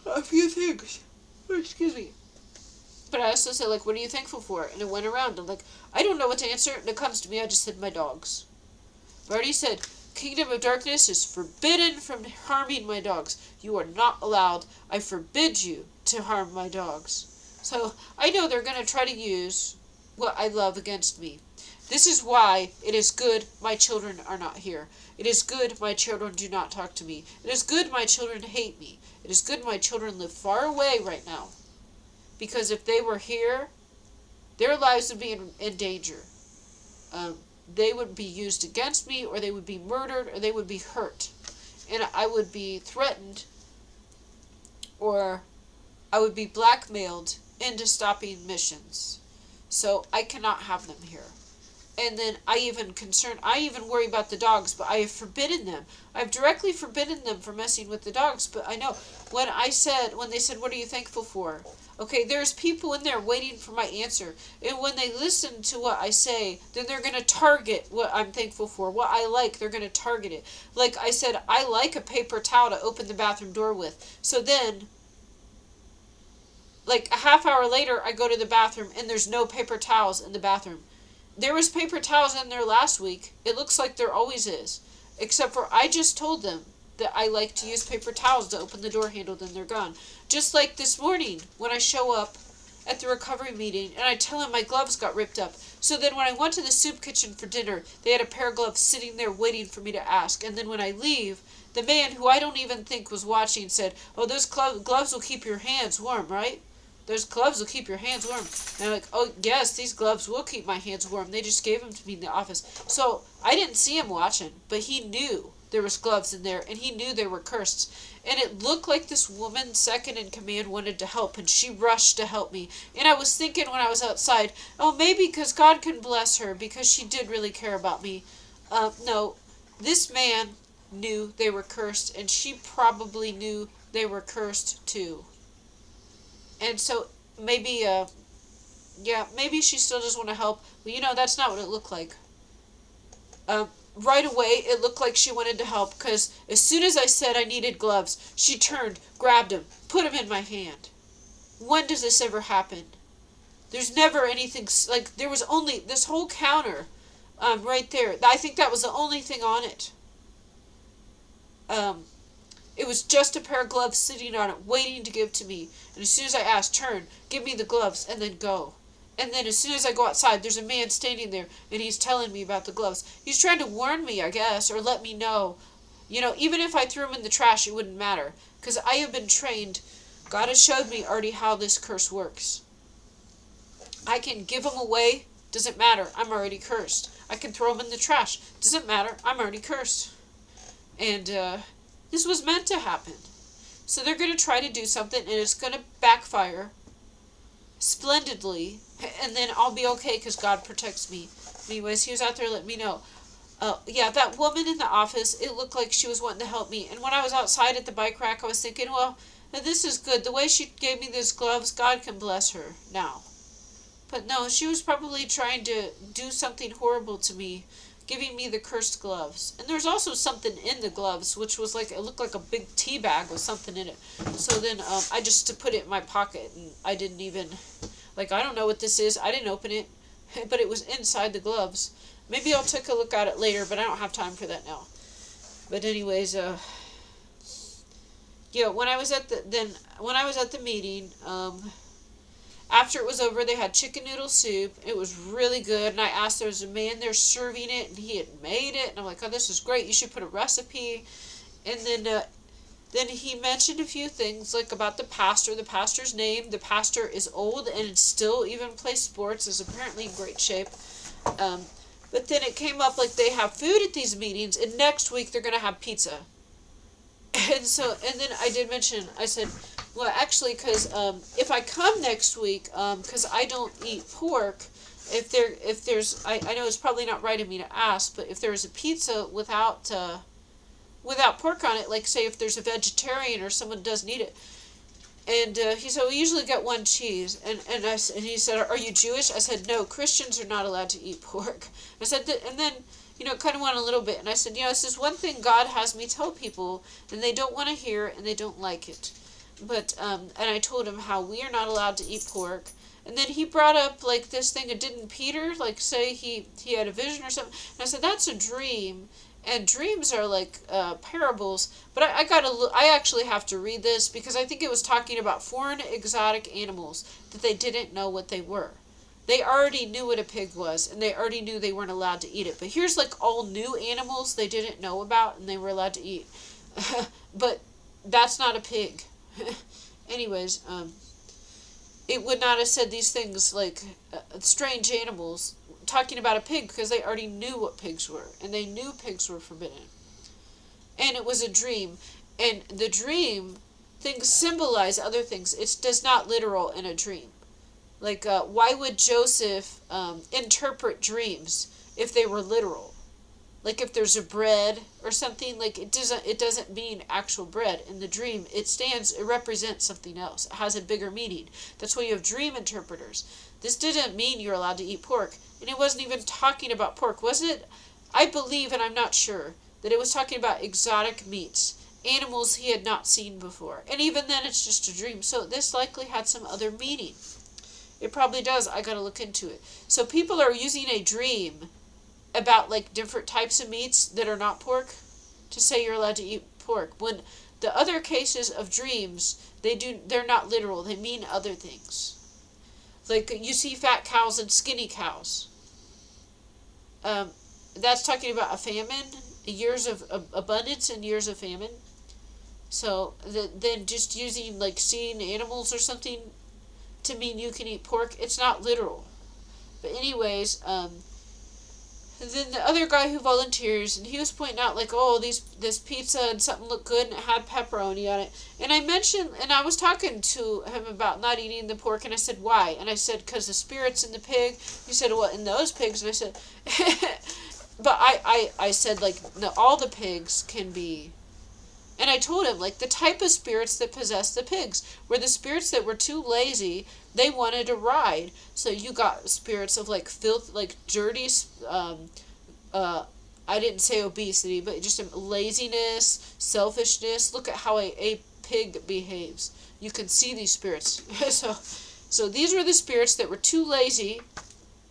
a few things. Excuse me. But I also said, like, what are you thankful for? And it went around. And, like, I don't know what to answer. And it comes to me, I just said my dogs. I already said, Kingdom of Darkness is forbidden from harming my dogs. You are not allowed. I forbid you to harm my dogs. So I know they're going to try to use what I love against me. This is why it is good my children are not here. It is good my children do not talk to me. It is good my children hate me. It is good my children live far away right now. Because if they were here, their lives would be in danger. They would be used against me, or they would be murdered, or they would be hurt. And I would be threatened, or I would be blackmailed into stopping missions. So I cannot have them here. And then I even worry about the dogs, but I have forbidden them. I've directly forbidden them from messing with the dogs, but I know when they said, what are you thankful for? Okay, there's people in there waiting for my answer. And when they listen to what I say, then they're going to target what I'm thankful for. What I like, they're going to target it. Like I said, I like a paper towel to open the bathroom door with. So then, like a half hour later, I go to the bathroom and there's no paper towels in the bathroom. There was paper towels in there last week. It looks like there always is. Except for I just told them that I like to use paper towels to open the door handle, then they're gone. Just like this morning when I show up at the recovery meeting and I tell them my gloves got ripped up. So then when I went to the soup kitchen for dinner, they had a pair of gloves sitting there waiting for me to ask. And then when I leave, the man who I don't even think was watching said, oh, those gloves will keep your hands warm, right? Those gloves will keep your hands warm. And I'm like, oh, yes, these gloves will keep my hands warm. They just gave them to me in the office. So I didn't see him watching, but he knew there was gloves in there, and he knew they were cursed. And it looked like this woman, second in command, wanted to help, and she rushed to help me. And I was thinking when I was outside, oh, maybe because God can bless her, because she did really care about me. No, this man knew they were cursed, and she probably knew they were cursed too. And so maybe, maybe she still does want to help. But that's not what it looked like. Right away, it looked like she wanted to help, because as soon as I said I needed gloves, she turned, grabbed them, put them in my hand. When does this ever happen? There's never anything, like, there was only this whole counter right there. I think that was the only thing on it. It was just a pair of gloves sitting on it, waiting to give to me. And as soon as I asked, turn, give me the gloves, and then go. And then as soon as I go outside, there's a man standing there, and he's telling me about the gloves. He's trying to warn me, I guess, or let me know. Even if I threw them in the trash, it wouldn't matter. Because I have been trained. God has showed me already how this curse works. I can give them away. Doesn't matter. I'm already cursed. I can throw them in the trash. Doesn't matter. I'm already cursed. And, This was meant to happen. So they're going to try to do something, and it's going to backfire splendidly, and then I'll be okay because God protects me. Anyways, he was out there letting me know. Yeah, that woman in the office, it looked like she was wanting to help me. And when I was outside at the bike rack, I was thinking, well, this is good. The way she gave me these gloves, God can bless her now. But no, she was probably trying to do something horrible to me, giving me the cursed gloves. And there's also something in the gloves, which was like, it looked like a big tea bag with something in it. So then I just put it in my pocket, and I didn't even, like, I don't know what this is. I didn't open it, but it was inside the gloves. Maybe I'll take a look at it later, but I don't have time for that now. But anyways, yeah, when I was at the meeting, after it was over, they had chicken noodle soup. It was really good. And I asked, there was a man there serving it, and he had made it. And I'm like, oh, this is great. You should put a recipe. And then he mentioned a few things, like about the pastor. The pastor's name. The pastor is old and still even plays sports. Is apparently in great shape. But then it came up like they have food at these meetings, and next week they're going to have pizza. And then I did mention, I said, well, actually, because if I come next week, because I don't eat pork, if there's, I know it's probably not right of me to ask, but if there's a pizza without pork on it, like say if there's a vegetarian or someone doesn't eat it, and he said, we usually get one cheese, and he said, are you Jewish? I said, no, Christians are not allowed to eat pork. I said, and then, kind of went a little bit, and I said, this is one thing God has me tell people, and they don't want to hear it, and they don't like it. But, and I told him how we are not allowed to eat pork. And then he brought up, like, this thing, didn't Peter, like, say he had a vision or something? And I said, that's a dream. And dreams are, like, parables. But I actually have to read this, because I think it was talking about foreign exotic animals that they didn't know what they were. They already knew what a pig was, and they already knew they weren't allowed to eat it. But here's, like, all new animals they didn't know about, and they were allowed to eat. But that's not a pig. Anyways, it would not have said these things like strange animals talking about a pig, because they already knew what pigs were, and they knew pigs were forbidden. And it was a dream, and the dream things symbolize other things. It does not literal in a dream. Like, why would Joseph interpret dreams if they were literal? Like if there's a bread or something, like it doesn't mean actual bread. In the dream, it represents something else. It has a bigger meaning. That's why you have dream interpreters. This didn't mean you're allowed to eat pork. And it wasn't even talking about pork, was it? I believe, and I'm not sure, that it was talking about exotic meats, animals he had not seen before. And even then, it's just a dream. So this likely had some other meaning. It probably does. I gotta look into it. So people are using a dream about like different types of meats that are not pork to say you're allowed to eat pork, when the other cases of dreams, they're not literal. They mean other things. Like you see fat cows and skinny cows. That's talking about a famine, years of abundance and years of famine. So then just using like seeing animals or something to mean you can eat pork, it's not literal. But anyways, then the other guy who volunteers, and he was pointing out like, oh, this pizza and something looked good and it had pepperoni on it. And I mentioned, and I was talking to him about not eating the pork, and I said, why? And I said, because the spirit's in the pig. He said, well, in those pigs. And I said, but I said, like, no, all the pigs can be. And I told him, like, the type of spirits that possess the pigs were the spirits that were too lazy. They wanted to ride. So you got spirits of, like, filth, like, dirty, I didn't say obesity, but just laziness, selfishness. Look at how a pig behaves. You can see these spirits. So these were the spirits that were too lazy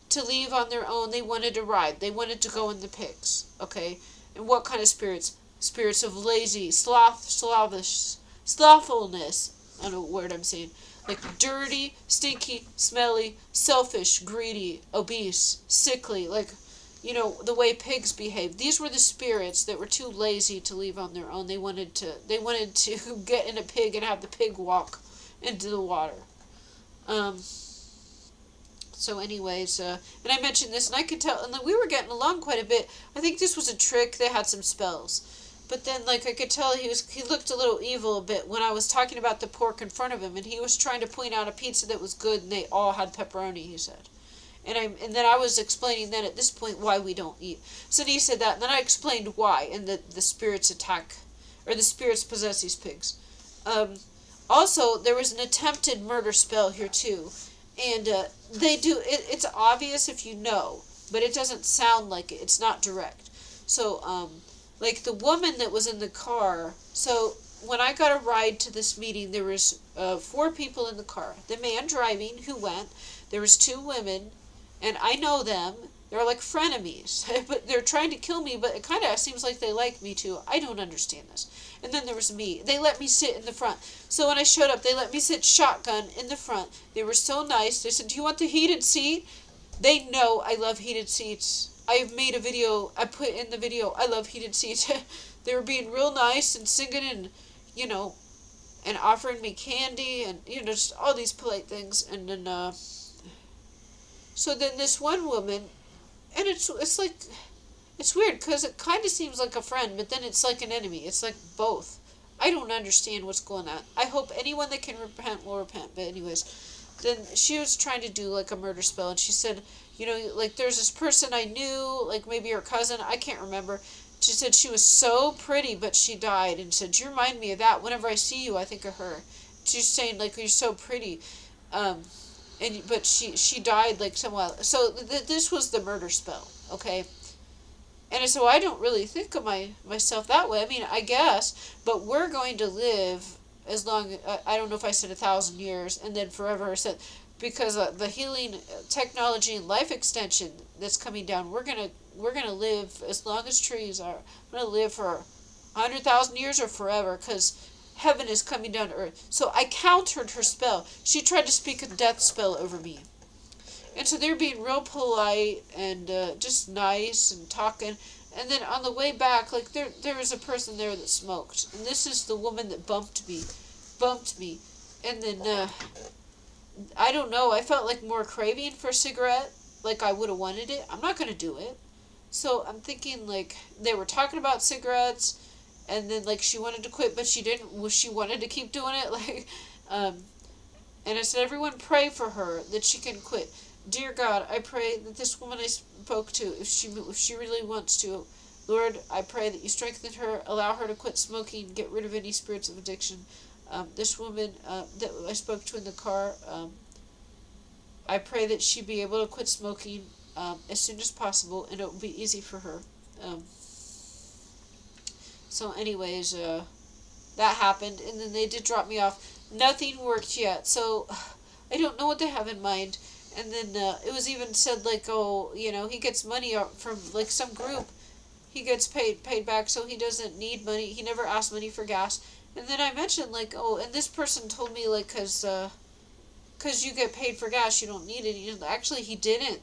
to leave on their own. They wanted to ride. They wanted to go in the pigs. Okay? And what kind of spirits? Spirits of lazy, slothfulness. I don't know what word I'm saying. Like dirty, stinky, smelly, selfish, greedy, obese, sickly. Like, the way pigs behave. These were the spirits that were too lazy to leave on their own. They wanted to get in a pig and have the pig walk into the water. So anyways, and I mentioned this, and I could tell, and we were getting along quite a bit. I think this was a trick. They had some spells. But then, like, I could tell he looked a little evil a bit when I was talking about the pork in front of him, and he was trying to point out a pizza that was good, and they all had pepperoni, he said. And then I was explaining then at this point why we don't eat. So then he said that, and then I explained why, and that the spirits attack, or the spirits possess these pigs. Also, there was an attempted murder spell here too, and they do. It's obvious if you know, but it doesn't sound like it. It's not direct. So, like the woman that was in the car. So when I got a ride to this meeting, there was 4 people in the car. The man driving who went. There was 2 women, and I know them. They're like frenemies, but they're trying to kill me, but it kind of seems like they like me too. I don't understand this. And then there was me. They let me sit in the front. So when I showed up, they let me sit shotgun in the front. They were so nice. They said, "Do you want the heated seat?" They know I love heated seats. I've made a video. I put in the video, I love heated seats. They were being real nice and singing and, and offering me candy and, just all these polite things. And then, so then this one woman, and it's like, it's weird because it kind of seems like a friend, but then it's like an enemy. It's like both. I don't understand what's going on. I hope anyone that can repent will repent. But anyways, then she was trying to do like a murder spell, and she said, like there's this person I knew, like maybe her cousin, I can't remember. She said she was so pretty, but she died, and said, "You remind me of that. Whenever I see you, I think of her." She's saying like, "You're so pretty," but she died like some while. So this was the murder spell, okay. And so I don't really think of myself that way. I mean, I guess, but we're going to live as long. I don't know if I said 1,000 years, and then forever. I said, because the healing technology and life extension that's coming down, we're gonna live as long as trees are. We're gonna live for 100,000 years or forever, because heaven is coming down to earth. So I countered her spell. She tried to speak a death spell over me. And so they're being real polite and just nice and talking. And then on the way back, like there was a person there that smoked. And this is the woman that bumped me. And then, I don't know, I felt like more craving for a cigarette. Like I would have wanted it. I'm not going to do it. So I'm thinking like they were talking about cigarettes. And then like she wanted to quit, but she didn't. She wanted to keep doing it. Like, and I said, everyone pray for her that she can quit. Dear God, I pray that this woman I spoke to, if she really wants to, Lord, I pray that you strengthen her, allow her to quit smoking, get rid of any spirits of addiction. This woman that I spoke to in the car, I pray that she be able to quit smoking as soon as possible, and it will be easy for her. So anyways, that happened, and then they did drop me off. Nothing worked yet, so I don't know what they have in mind. And then it was even said like, oh, he gets money from like some group. He gets paid back, so he doesn't need money. He never asked money for gas. And then I mentioned like, oh, and this person told me like, cause you get paid for gas, you don't need it. Actually, he didn't.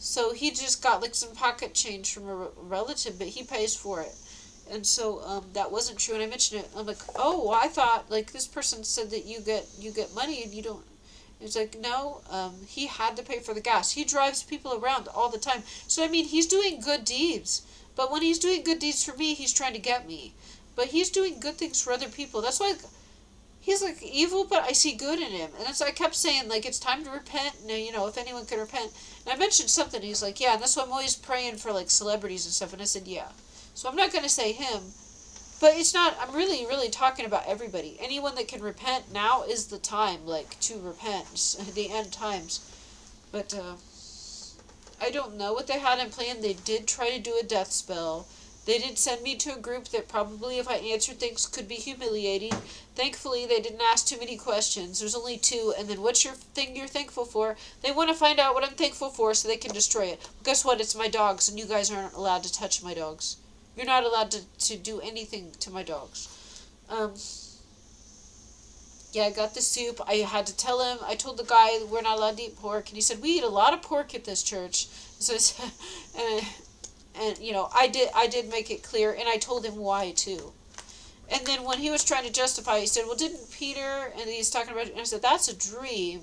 So he just got like some pocket change from a relative, but he pays for it. And so that wasn't true. And I mentioned it. I'm like, oh, I thought like this person said that you get money and you don't. It's like, no, he had to pay for the gas. He drives people around all the time. So, I mean, he's doing good deeds. But when he's doing good deeds for me, he's trying to get me. But he's doing good things for other people. That's why he's like evil, but I see good in him. And that's why I kept saying, like, it's time to repent. And, if anyone could repent. And I mentioned something. He's like, yeah, and that's why I'm always praying for, like, celebrities and stuff. And I said, yeah. So I'm not going to say him. But it's not, I'm really, really talking about everybody. Anyone that can repent, now is the time, like, to repent. The end times. But, I don't know what they had in plan. They did try to do a death spell. They did send me to a group that probably, if I answered things, could be humiliating. Thankfully, they didn't ask too many questions. There's only 2, and then what's your thing you're thankful for? They want to find out what I'm thankful for so they can destroy it. But guess what? It's my dogs, and you guys aren't allowed to touch my dogs. You're not allowed to do anything to my dogs. Yeah, I got the soup. I had to tell him. I told the guy we're not allowed to eat pork, and he said we eat a lot of pork at this church. So, and I did make it clear, and I told him why too. And then when he was trying to justify, he said, "Well, didn't Peter?" And he's talking about it, and I said, "That's a dream.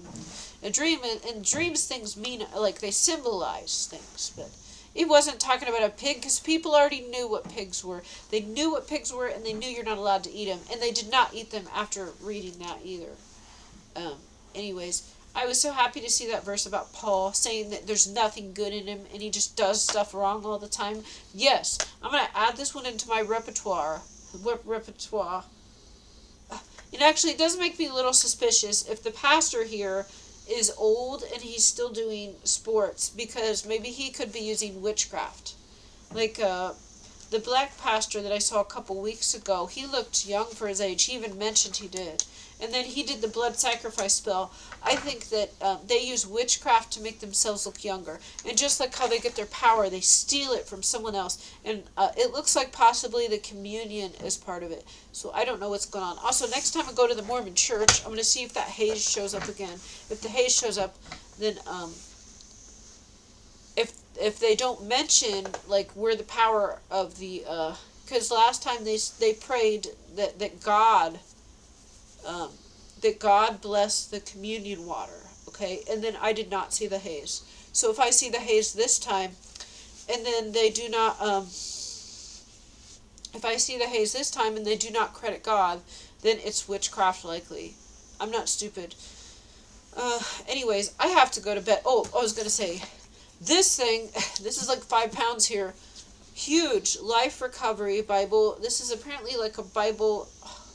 A dream, and dreams things mean like they symbolize things, but." It wasn't talking about a pig because people already knew what pigs were. They knew what pigs were, and they knew you're not allowed to eat them. And they did not eat them after reading that either. Um, anyways, I was so happy to see that verse about Paul saying that there's nothing good in him and he just does stuff wrong all the time. Yes, I'm going to add this one into my repertoire. Repertoire. And actually, it does make me a little suspicious if the pastor here is old and he's still doing sports, because maybe he could be using witchcraft. Like the black pastor that I saw a couple weeks ago, he looked young for his age. He even mentioned he did. And then he did the blood sacrifice spell. I think that they use witchcraft to make themselves look younger. And just like how they get their power, they steal it from someone else. And it looks like possibly the communion is part of it. So I don't know what's going on. Also, next time I go to the Mormon church, I'm going to see if that haze shows up again. If the haze shows up, then if they don't mention like where the power of the because last time they prayed that God bless the communion water, okay, and then I did not see the haze. So if I see the haze this time, and then they do not if I see the haze this time and they do not credit God, then it's witchcraft likely. I'm not stupid. Anyways, I have to go to bed. Oh, I was gonna say, this thing, this is like 5 pounds here. Huge Life Recovery Bible. This is apparently like a Bible.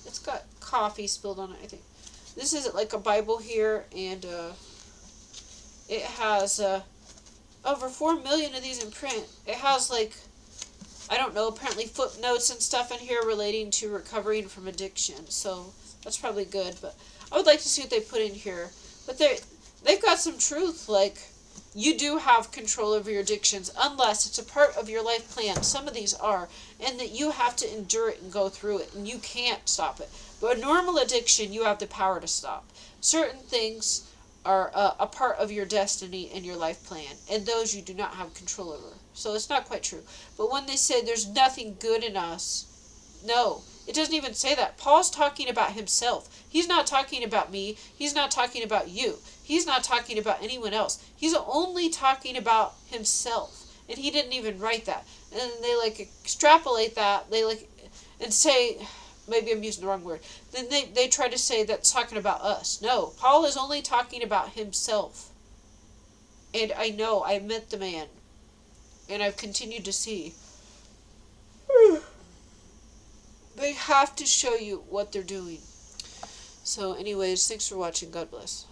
It's got coffee spilled on it, I think. This is like a Bible here, and it has over 4 million of these in print. It has like, I don't know, apparently footnotes and stuff in here relating to recovering from addiction. So that's probably good, but I would like to see what they put in here. But they've got some truth, like, you do have control over your addictions unless it's a part of your life plan. Some of these are. And that you have to endure it and go through it. And you can't stop it. But a normal addiction, you have the power to stop. Certain things are a part of your destiny and your life plan. And those you do not have control over. So it's not quite true. But when they say there's nothing good in us, no. It doesn't even say that. Paul's talking about himself. He's not talking about me. He's not talking about you. He's not talking about anyone else. He's only talking about himself. And he didn't even write that. And they like extrapolate that. They like, and say, maybe I'm using the wrong word. Then they try to say that's talking about us. No, Paul is only talking about himself. And I know, I met the man. And I've continued to see. They have to show you what they're doing. So anyways, thanks for watching. God bless.